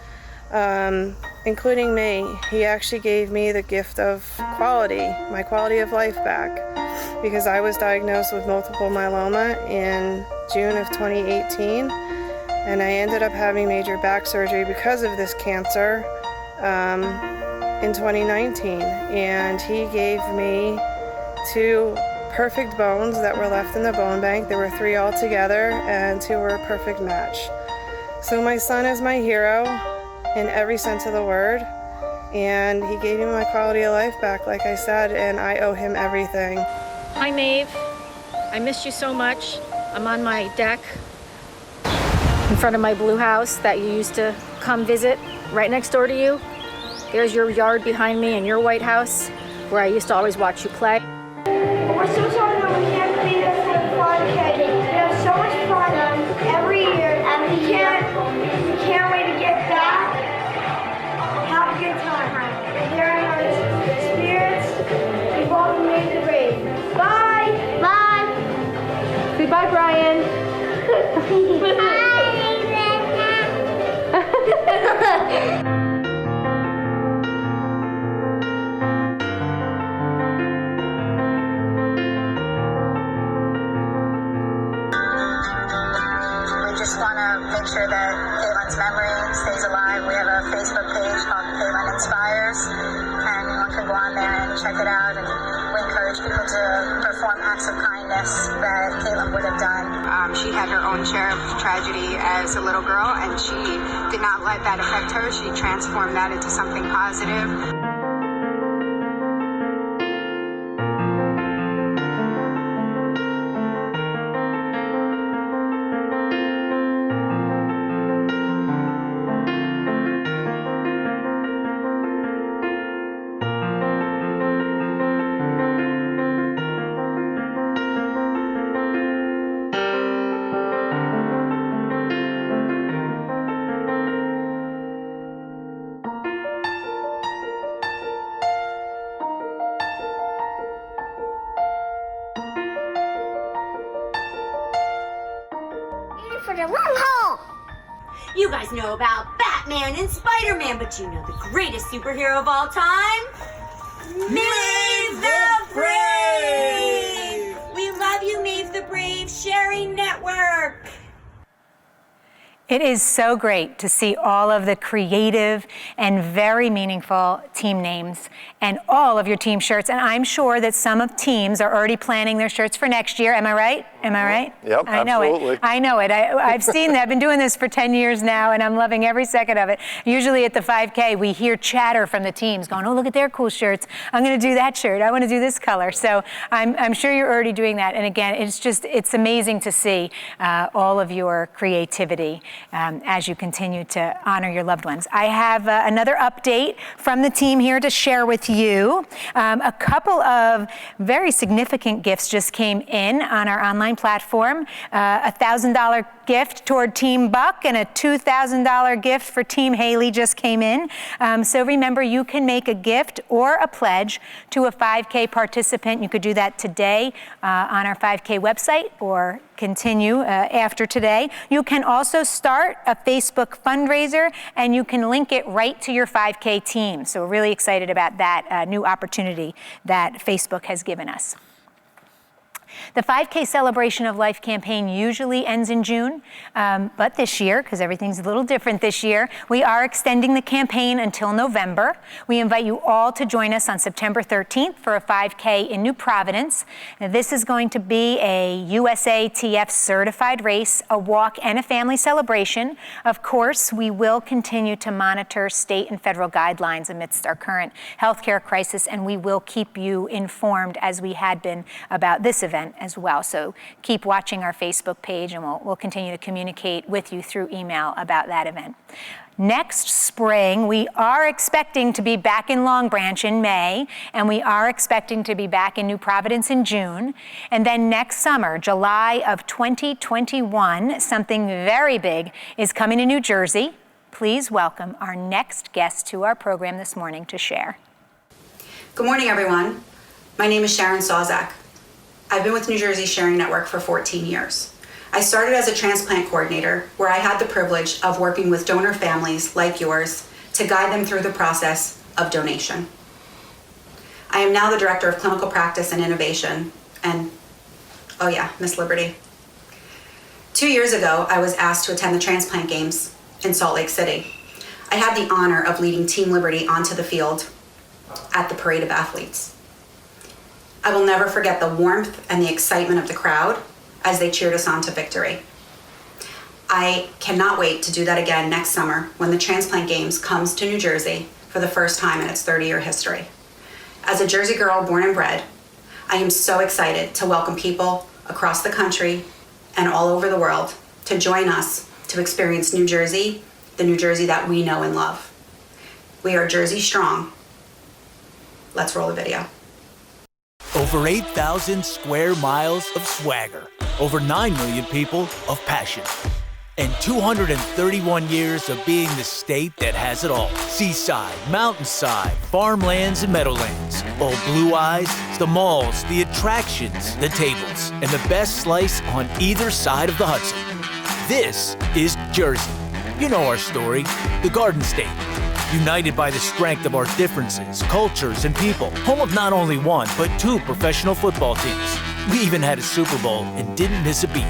including me. He actually gave me the gift of my quality of life back, because I was diagnosed with multiple myeloma in June of 2018. And I ended up having major back surgery because of this cancer in 2019. And he gave me 2 perfect bones that were left in the bone bank. There were 3 altogether, and 2 were a perfect match. So my son is my hero in every sense of the word. And he gave me my quality of life back, like I said, and I owe him everything. Hi, Maeve. I missed you so much. I'm on my deck in front of my blue house that you used to come visit, right next door to you. There's your yard behind me and your white house where I used to always watch you play. We're so sorry that we can't be there for the 5K. want to make sure that Caitlin's memory stays alive. We have a Facebook page called Caitlin Inspires, and anyone can go on there and check it out. And we encourage people to perform acts of kindness that Caitlin would have done. She had her own share of tragedy as a little girl, and she did not let that affect her. She transformed that into something positive. For the long haul. You guys know about Batman and Spider-Man, but you know the greatest superhero of all time? Maeve the Brave! We love you, Maeve the Brave Sharing Network! It is so great to see all of the creative and very meaningful team names and all of your team shirts. And I'm sure that some of teams are already planning their shirts for next year. Am I right? Am I right? Yep, I know absolutely. it. I know it. I've seen that. I've been doing this for 10 years now, and I'm loving every second of it. Usually at the 5K, we hear chatter from the teams going, oh, look at their cool shirts. I'm going to do that shirt. I want to do this color. So I'm sure you're already doing that. And again, it's amazing to see all of your creativity as you continue to honor your loved ones. I have another update from the team here to share with you. A couple of very significant gifts just came in on our online platform. A $1,000 gift toward Team Buck and a $2,000 gift for Team Haley just came in. So remember, you can make a gift or a pledge to a 5K participant. You could do that today on our 5K website or continue after today. You can also start a Facebook fundraiser and you can link it right to your 5K team. So we're really excited about that new opportunity that Facebook has given us. The 5K Celebration of Life campaign usually ends in June, but this year, because everything's a little different this year, we are extending the campaign until November. We invite you all to join us on September 13th for a 5K in New Providence. Now, this is going to be a USATF certified race, a walk, and a family celebration. Of course, we will continue to monitor state and federal guidelines amidst our current healthcare crisis, and we will keep you informed as we had been about this event as well. So keep watching our Facebook page and we'll continue to communicate with you through email about that event. Next spring, we are expecting to be back in Long Branch in May, and we are expecting to be back in New Providence in June. And then next summer, July of 2021, something very big is coming to New Jersey. Please welcome our next guest to our program this morning to share. Good morning, everyone. My name is Sharon Sawzak. I've been with New Jersey Sharing Network for 14 years. I started as a transplant coordinator where I had the privilege of working with donor families like yours to guide them through the process of donation. I am now the Director of Clinical Practice and Innovation, and oh yeah, Miss Liberty. 2 years ago, I was asked to attend the Transplant Games in Salt Lake City. I had the honor of leading Team Liberty onto the field at the Parade of Athletes. I will never forget the warmth and the excitement of the crowd as they cheered us on to victory. I cannot wait to do that again next summer when the Transplant Games comes to New Jersey for the first time in its 30-year history. As a Jersey girl born and bred, I am so excited to welcome people across the country and all over the world to join us to experience New Jersey, the New Jersey that we know and love. We are Jersey strong. Let's roll the video. Over 8,000 square miles of swagger, over 9 million people of passion, and 231 years of being the state that has it all. Seaside, mountainside, farmlands and meadowlands, all blue eyes, the malls, the attractions, the tables, and the best slice on either side of the Hudson. This is Jersey. You know our story, the Garden State. United by the strength of our differences, cultures, and people. Home of not only one, but 2 professional football teams. We even had a Super Bowl and didn't miss a beat.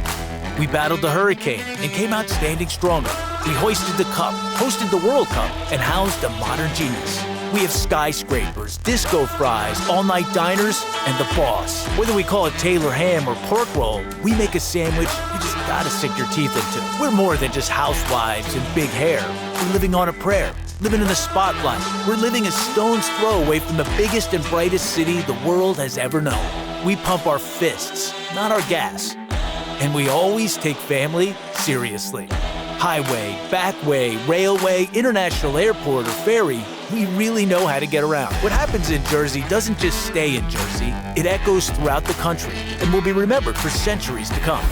We battled the hurricane and came out standing stronger. We hoisted the cup, hosted the World Cup, and housed a modern genius. We have skyscrapers, disco fries, all-night diners, and the boss. Whether we call it Taylor ham or pork roll, we make a sandwich you just gotta sink your teeth into. We're more than just housewives and big hair. We're living on a prayer, living in the spotlight. We're living a stone's throw away from the biggest and brightest city the world has ever known. We pump our fists, not our gas. And we always take family seriously. Highway, backway, railway, international airport, or ferry, we really know how to get around. What happens in Jersey doesn't just stay in Jersey, it echoes throughout the country and will be remembered for centuries to come.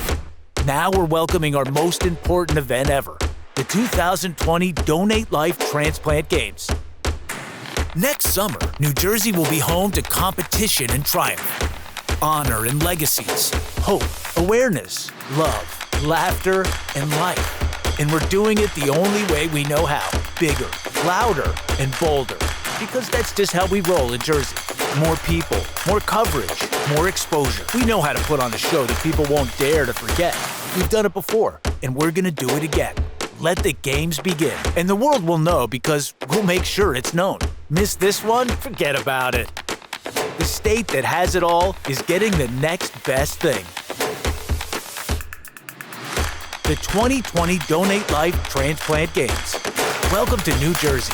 Now we're welcoming our most important event ever, the 2020 Donate Life Transplant Games. Next summer, New Jersey will be home to competition and triumph, honor and legacies, hope, awareness, love, laughter, and life. And we're doing it the only way we know how, bigger, louder, and bolder. Because that's just how we roll in Jersey. More people, more coverage, more exposure. We know how to put on a show that people won't dare to forget. We've done it before, and we're gonna do it again. Let the games begin. And the world will know because we'll make sure it's known. Miss this one? Forget about it. The state that has it all is getting the next best thing. The 2020 Donate Life Transplant Games. Welcome to New Jersey.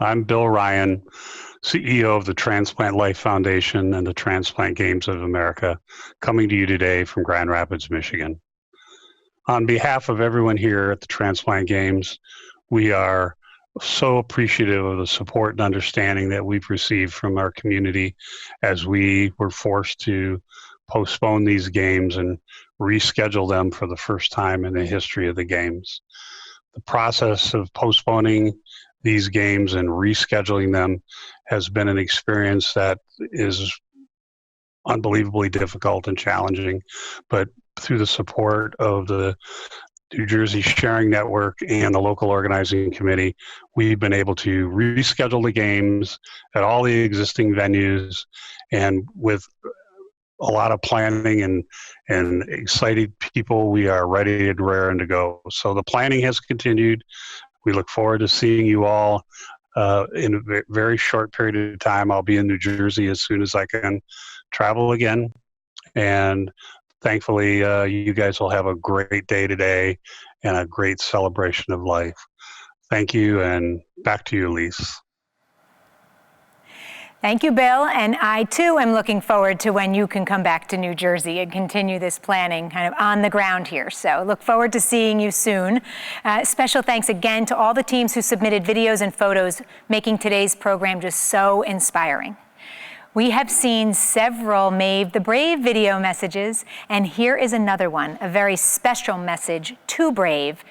I'm Bill Ryan, CEO of the Transplant Life Foundation and the Transplant Games of America, coming to you today from Grand Rapids, Michigan. On behalf of everyone here at the Transplant Games, we are so appreciative of the support and understanding that we've received from our community as we were forced to postpone these games and reschedule them for the first time in the history of the games. The process of postponing these games and rescheduling them has been an experience that is unbelievably difficult and challenging, but through the support of the New Jersey Sharing Network and the local organizing committee, we've been able to reschedule the games at all the existing venues, and with a lot of planning and excited people, we are ready and raring to go. So the planning has continued. We look forward to seeing you all in a very short period of time. I'll be in New Jersey as soon as I can travel again. And thankfully, you guys will have a great day today and a great celebration of life. Thank you, and back to you, Lise. Thank you, Bill. And I, too, am looking forward to when you can come back to New Jersey and continue this planning kind of on the ground here. So look forward to seeing you soon. Special thanks again to all the teams who submitted videos and photos, making today's program just so inspiring. We have seen several Maeve the Brave video messages, and here is another one, a very special message to Maeve,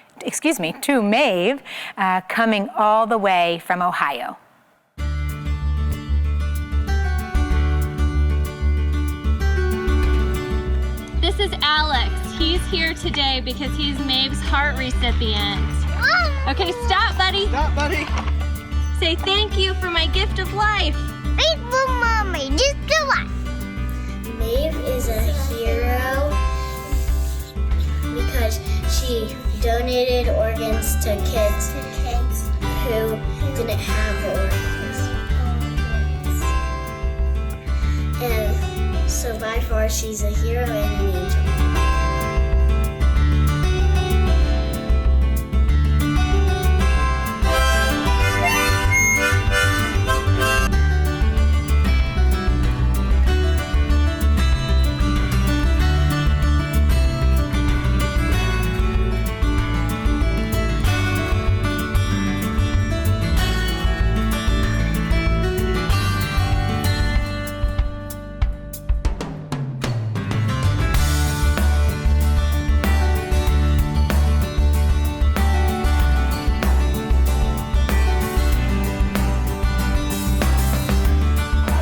coming all the way from Ohio. This is Alex. He's here today because he's Maeve's heart recipient. Okay, stop, buddy. Stop, buddy. Say thank you for my gift of life. Thank you, Mommy. Just do it. Maeve is a hero because she donated organs to kids who didn't have organs. And so by far, she's a hero and an angel.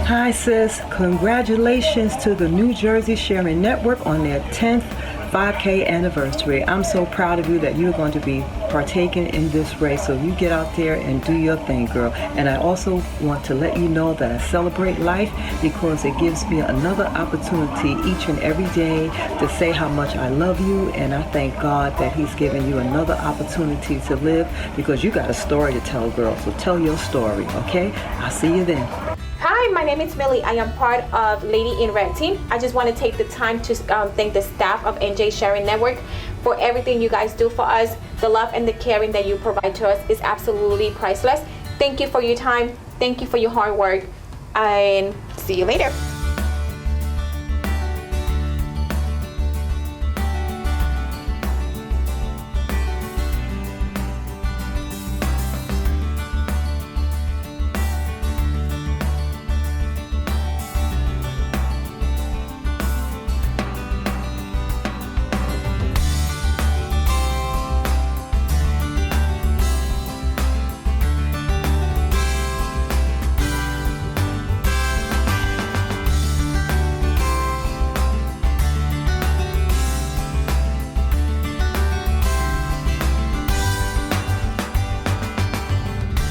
Hi sis, congratulations to the New Jersey Sharing Network on their 10th 5K anniversary. I'm so proud of you that you're going to be partaking in this race. So you get out there and do your thing, girl. And I also want to let you know that I celebrate life because it gives me another opportunity each and every day to say how much I love you. And I thank God that He's given you another opportunity to live because you got a story to tell, girl. So tell your story, okay? I'll see you then. Hi, my name is Millie. I am part of Lady in Red team. I just want to take the time to thank the staff of NJ Sharing Network for everything you guys do for us. The love and the caring that you provide to us is absolutely priceless. Thank you for your time. Thank you for your hard work. And see you later.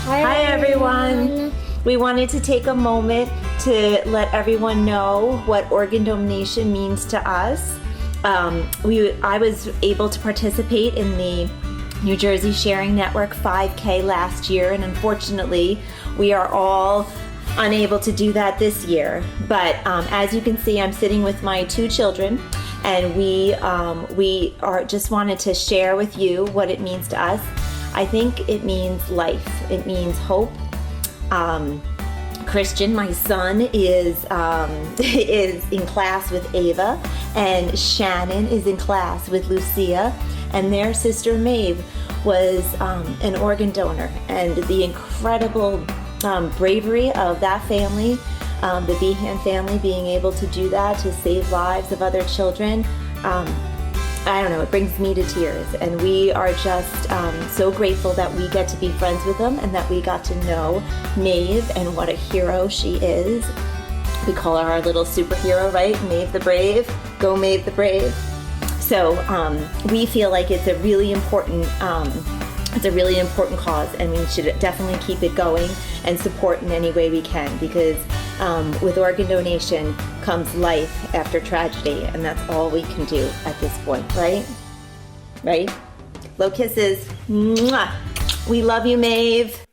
Hi everyone. We wanted to take a moment to let everyone know what Organ Donation means to us. I was able to participate in the New Jersey Sharing Network 5K last year, and unfortunately we are all unable to do that this year. But as you can see, I'm sitting with my 2 children, and we are just wanted to share with you what it means to us. I think it means life. It means hope. Christian, my son, is in class with Ava, and Shannon is in class with Lucia, and their sister Maeve was an organ donor, and the incredible bravery of that family, the Behan family, being able to do that to save lives of other children. I don't know, it brings me to tears, and we are just so grateful that we get to be friends with them and that we got to know Maeve and what a hero she is. We call her our little superhero, right? Maeve the Brave. Go Maeve the Brave. So we feel like it's a really important cause, and we should definitely keep it going and support in any way we can, because with organ donation comes life after tragedy, and that's all we can do at this point, right? Right? Low kisses. Mwah. We love you, Maeve.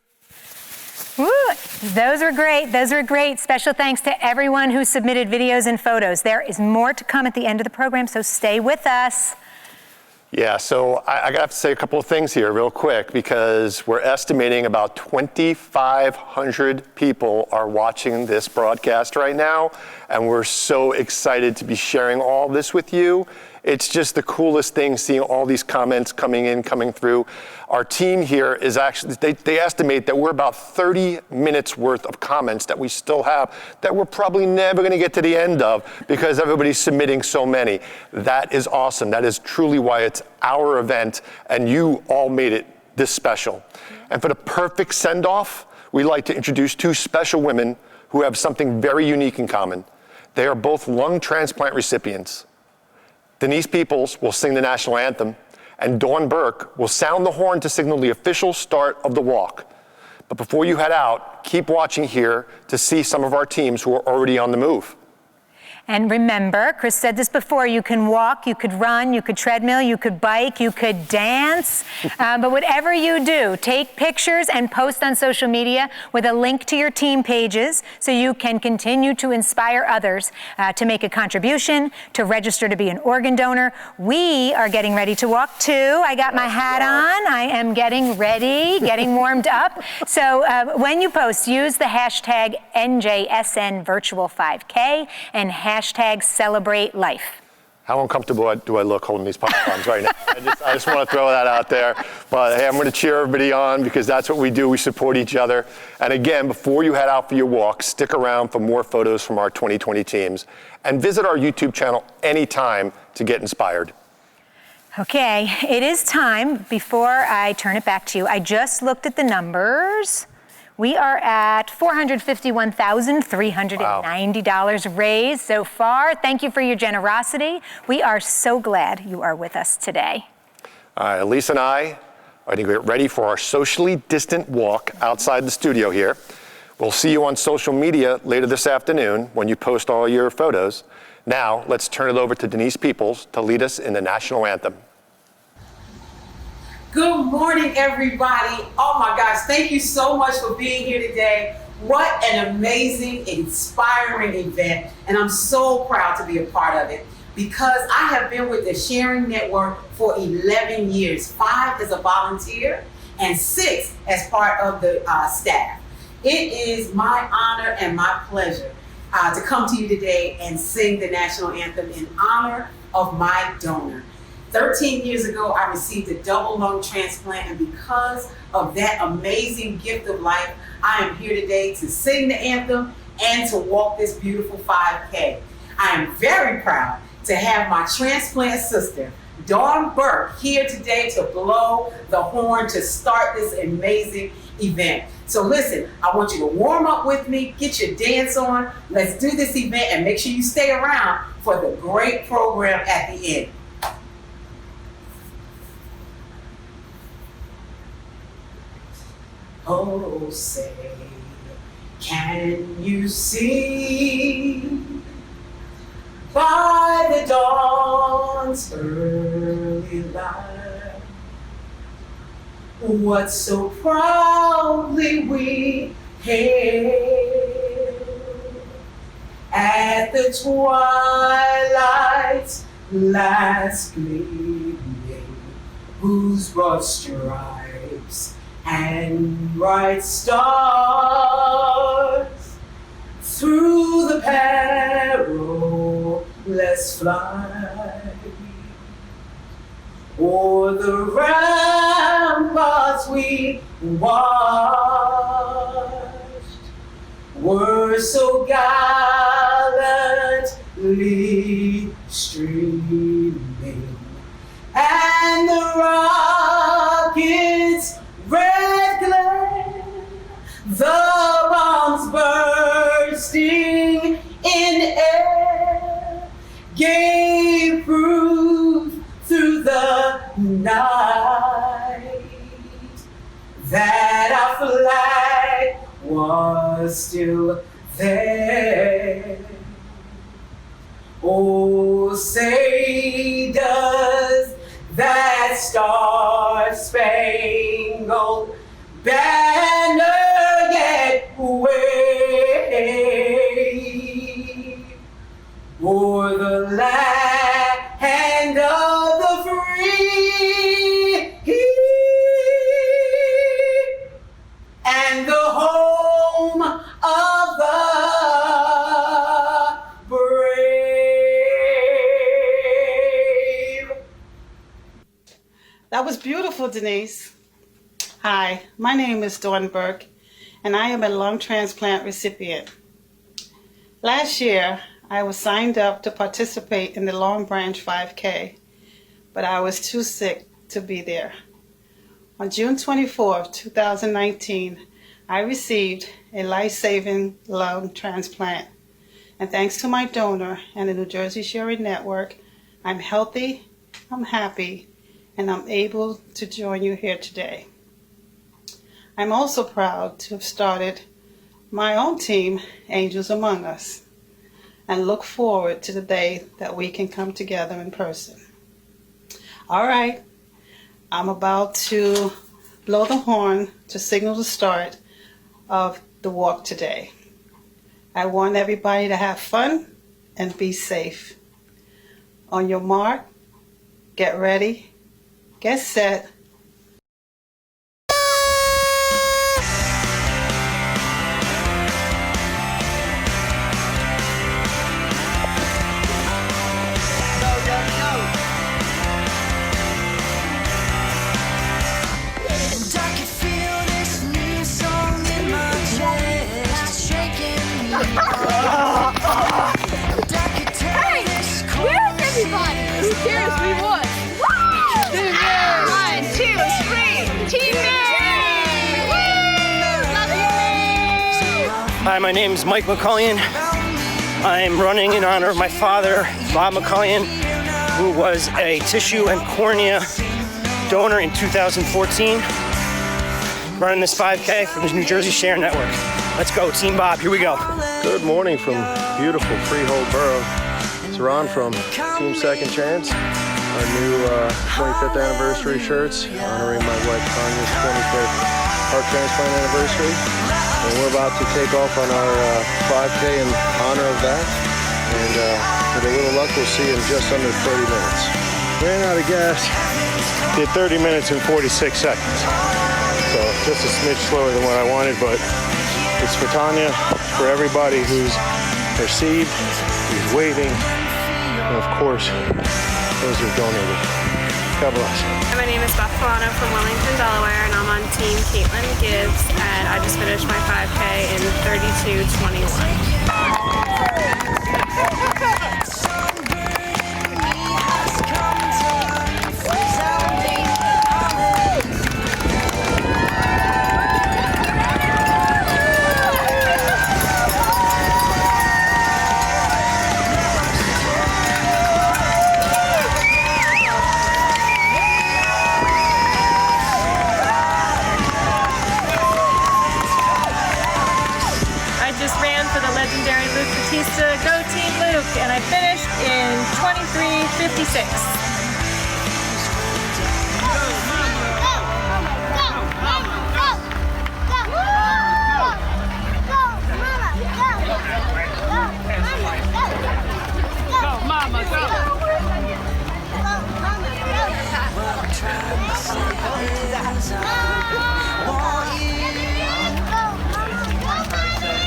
Woo, those were great. Those were great. Special thanks to everyone who submitted videos and photos. There is more to come at the end of the program, so stay with us. Yeah, so I have to say a couple of things here real quick, because we're estimating about 2,500 people are watching this broadcast right now, and we're so excited to be sharing all this with you. It's just the coolest thing, seeing all these comments coming through. Our team here is actually, they estimate that we're about 30 minutes worth of comments that we still have that we're probably never going to get to the end of because everybody's submitting so many. That is awesome. That is truly why it's our event, and you all made it this special. And for the perfect send-off, we'd like to introduce 2 special women who have something very unique in common. They are both lung transplant recipients. Denise Peoples will sing the national anthem, and Dawn Burke will sound the horn to signal the official start of the walk. But before you head out, keep watching here to see some of our teams who are already on the move. And remember, Chris said this before, you can walk, you could run, you could treadmill, you could bike, you could dance. But whatever you do, take pictures and post on social media with a link to your team pages so you can continue to inspire others to make a contribution, to register to be an organ donor. We are getting ready to walk too. I got my hat on. I am getting ready, getting warmed up. So when you post, use the hashtag NJSN Virtual 5K and hashtag celebrate life. How uncomfortable do I look holding these pom-poms right now? I just want to throw that out there. But hey, I'm going to cheer everybody on because that's what we do. We support each other. And again, before you head out for your walk, stick around for more photos from our 2020 teams. And visit our YouTube channel anytime to get inspired. Okay, it is time. Before I turn it back to you, I just looked at the numbers. We are at $451,390 raised so far. Thank you for your generosity. We are so glad you are with us today. All right, Elise and I are going to get ready for our socially distant walk outside the studio here. We'll see you on social media later this afternoon when you post all your photos. Now, let's turn it over to Denise Peoples to lead us in the national anthem. Good morning, everybody. Oh my gosh, thank you so much for being here today. What an amazing, inspiring event, and I'm so proud to be a part of it because I have been with the Sharing Network for 11 years, 5 as a volunteer and 6 as part of the staff. It is my honor and my pleasure to come to you today and sing the national anthem in honor of my donor. 13 years ago, I received a double lung transplant, and because of that amazing gift of life, I am here today to sing the anthem and to walk this beautiful 5K. I am very proud to have my transplant sister, Dawn Burke, here today to blow the horn to start this amazing event. So listen, I want you to warm up with me, get your dance on, let's do this event, and make sure you stay around for the great program at the end. Oh, say, can you see by the dawn's early light what so proudly we hailed at the twilight's last gleaming, whose broad stripes and bright stars through the perilous flight o'er the ramparts we watched were so gallantly streaming, and the rockets' red glare, the bombs bursting in air, gave proof through the night that our flag was still there. Oh, say does that star-spangled banner yet wave o'er the land of the free and the home of the brave. That was beautiful, Denise. Hi, my name is Dawn Burke, and I am a lung transplant recipient. Last year, I was signed up to participate in the Long Branch 5K, but I was too sick to be there. On June 24, 2019, I received a life-saving lung transplant. And thanks to my donor and the New Jersey Sharing Network, I'm healthy, I'm happy, and I'm able to join you here today. I'm also proud to have started my own team, Angels Among Us, and look forward to the day that we can come together in person. All right, I'm about to blow the horn to signal the start of the walk today. I want everybody to have fun and be safe. On your mark, get ready, get set. Hey! Where's everybody? Who cares? We won! Woo! Fine. Hi, my name is Mike McCullion. I'm running in honor of my father, Bob McCullion, who was a tissue and cornea donor in 2014. Running this 5K from the New Jersey Share Network. Let's go, Team Bob, here we go. Good morning from beautiful Freehold Borough. It's Ron from Team Second Chance. Our new 25th anniversary shirts honoring my wife Tanya's 25th heart transplant anniversary. And we're about to take off on our 5K in honor of that. And with a little luck, we'll see in just under 30 minutes. Ran out of gas. Did 30 minutes and 46 seconds. So just a smidge slower than what I wanted, but it's for Tanya, for everybody who's received, who's waiting, and of course, those who donated. God bless. My name is Beth Polano from Wellington, Delaware, and I'm on Team Caitlin Gibbs, and I just finished my 5K in 32:21. Legendary Luke Batista, go Team Luke, and I finished in 23:56.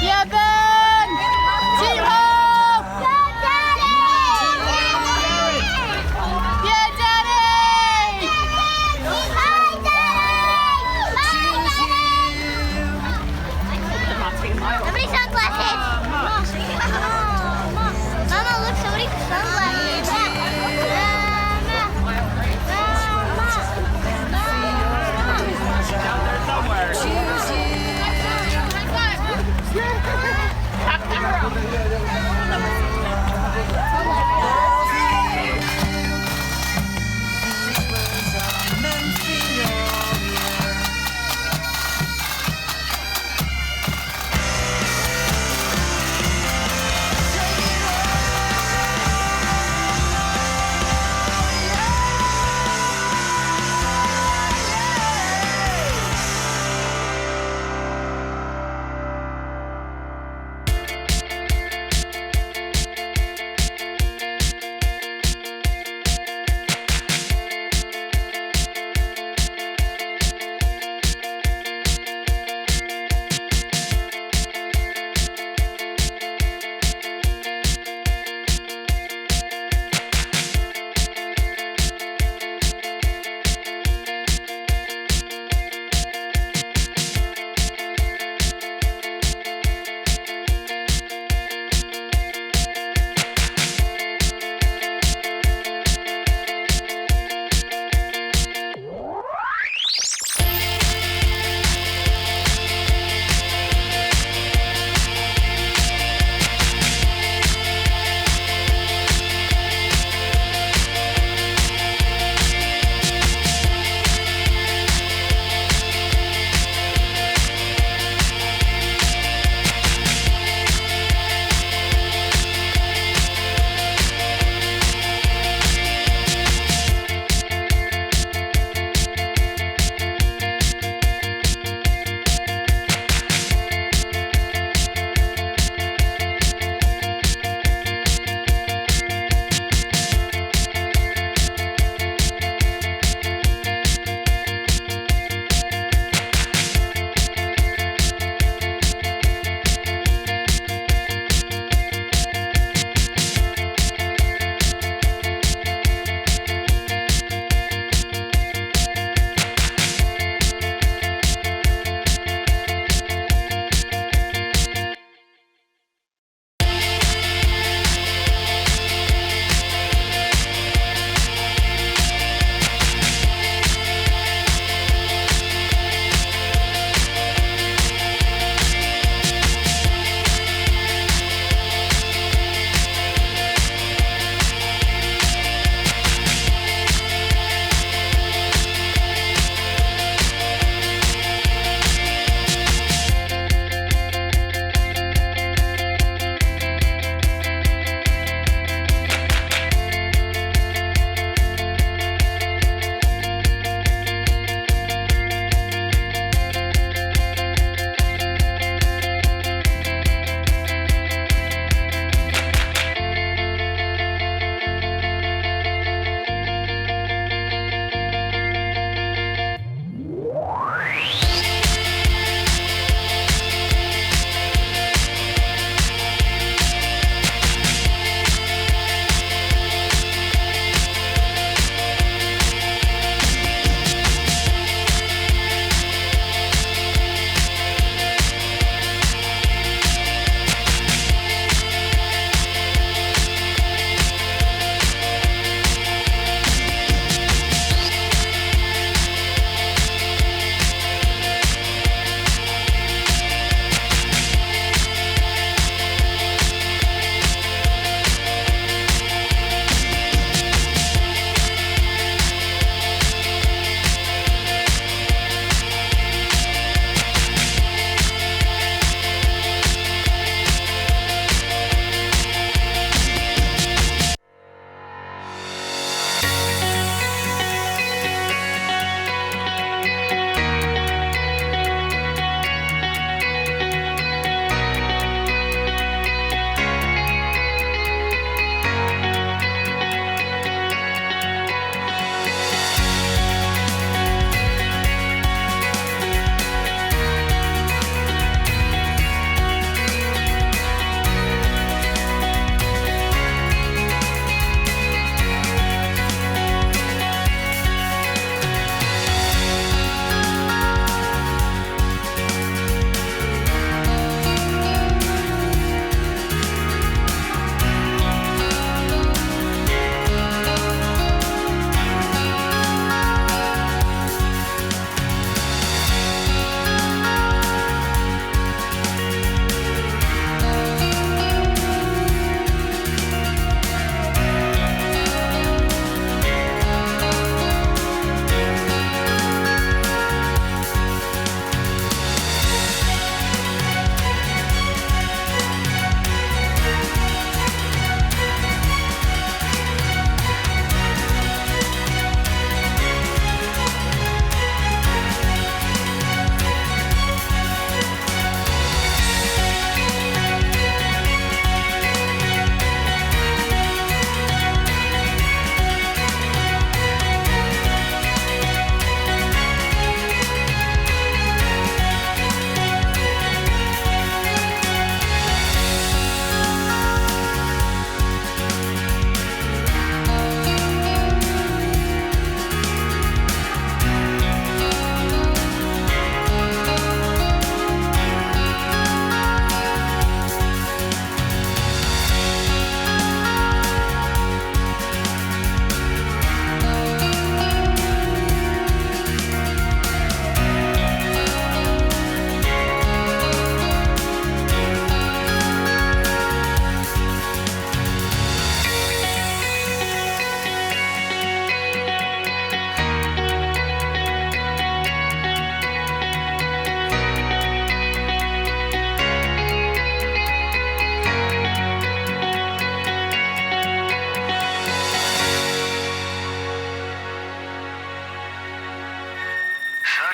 Yeah, Ben! Team Hope! Go, Daddy!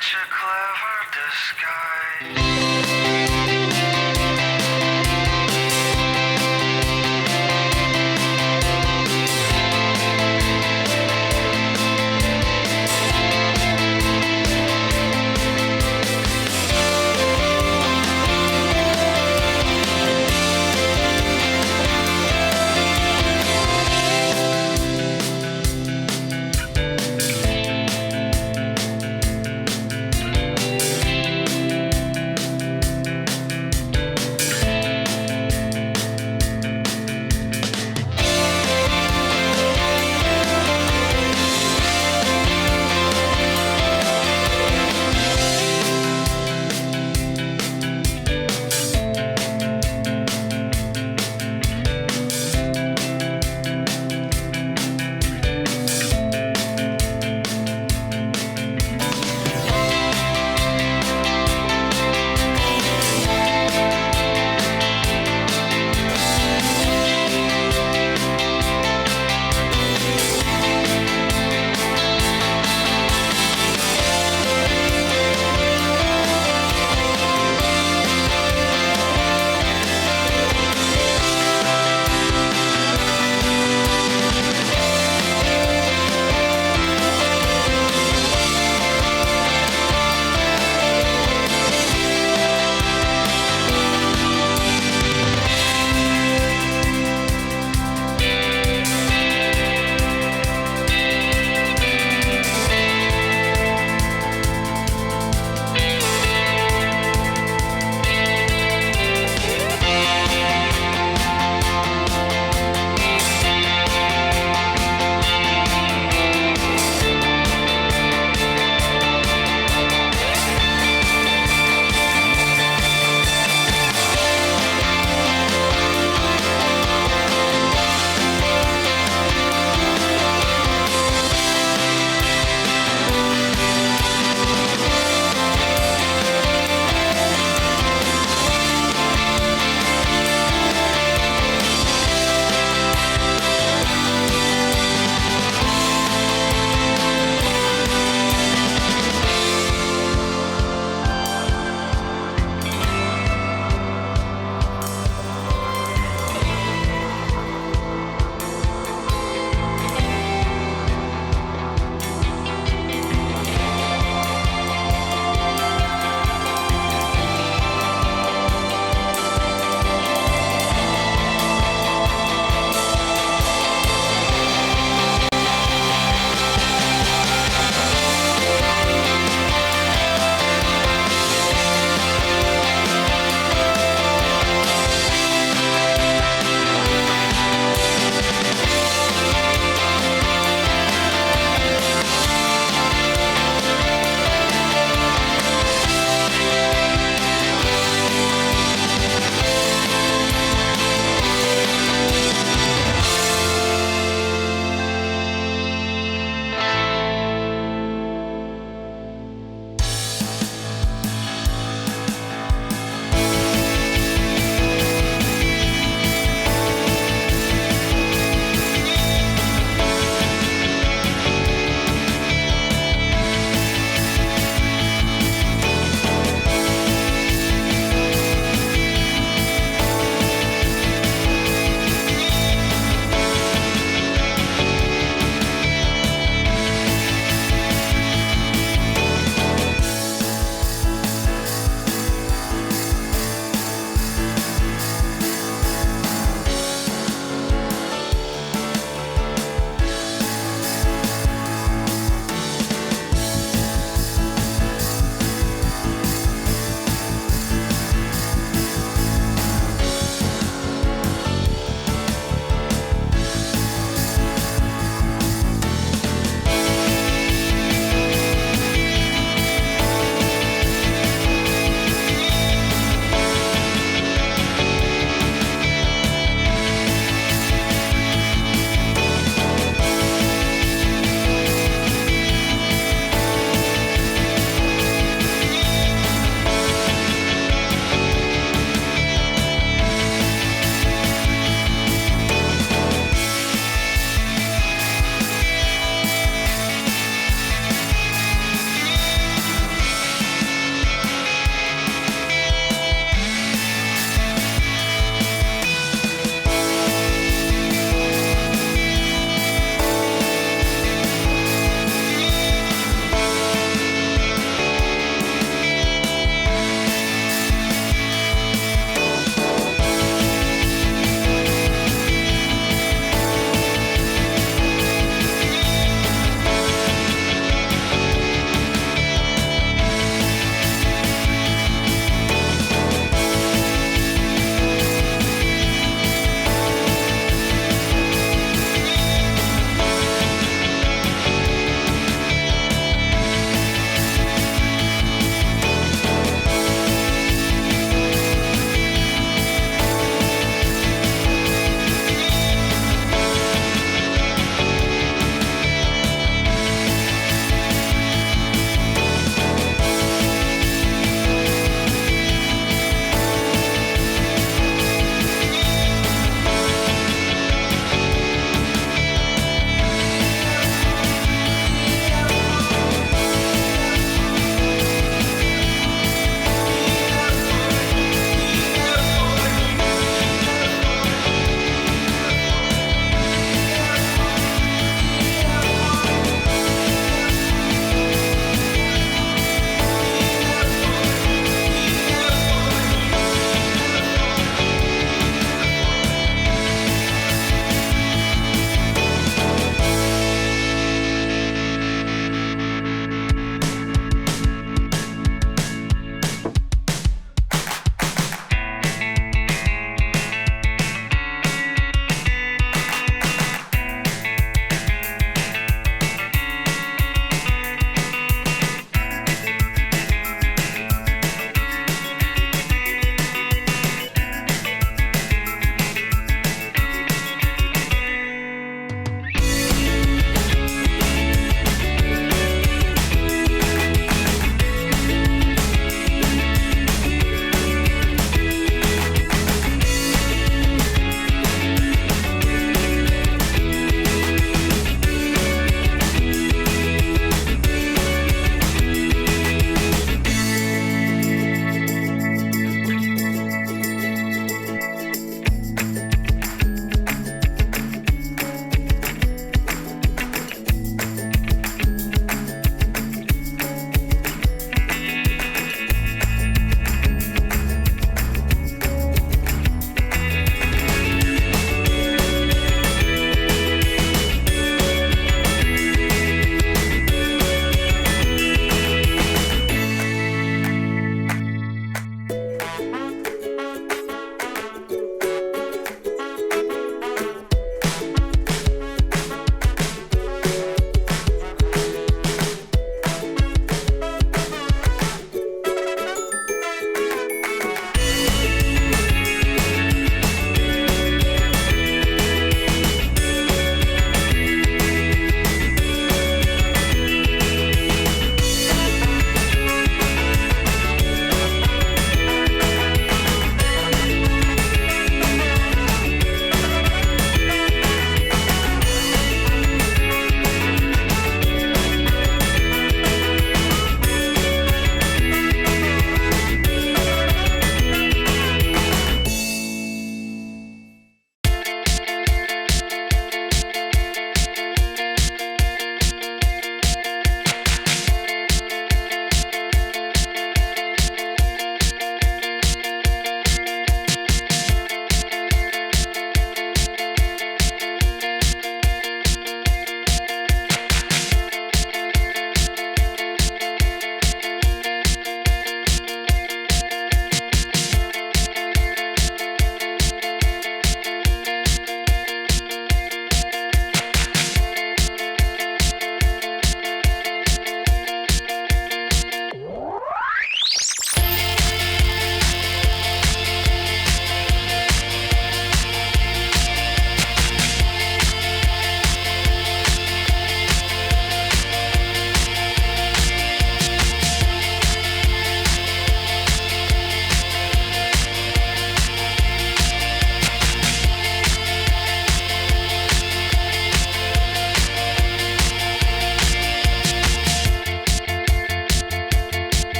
such a clever disguise.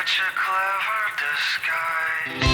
such a clever disguise.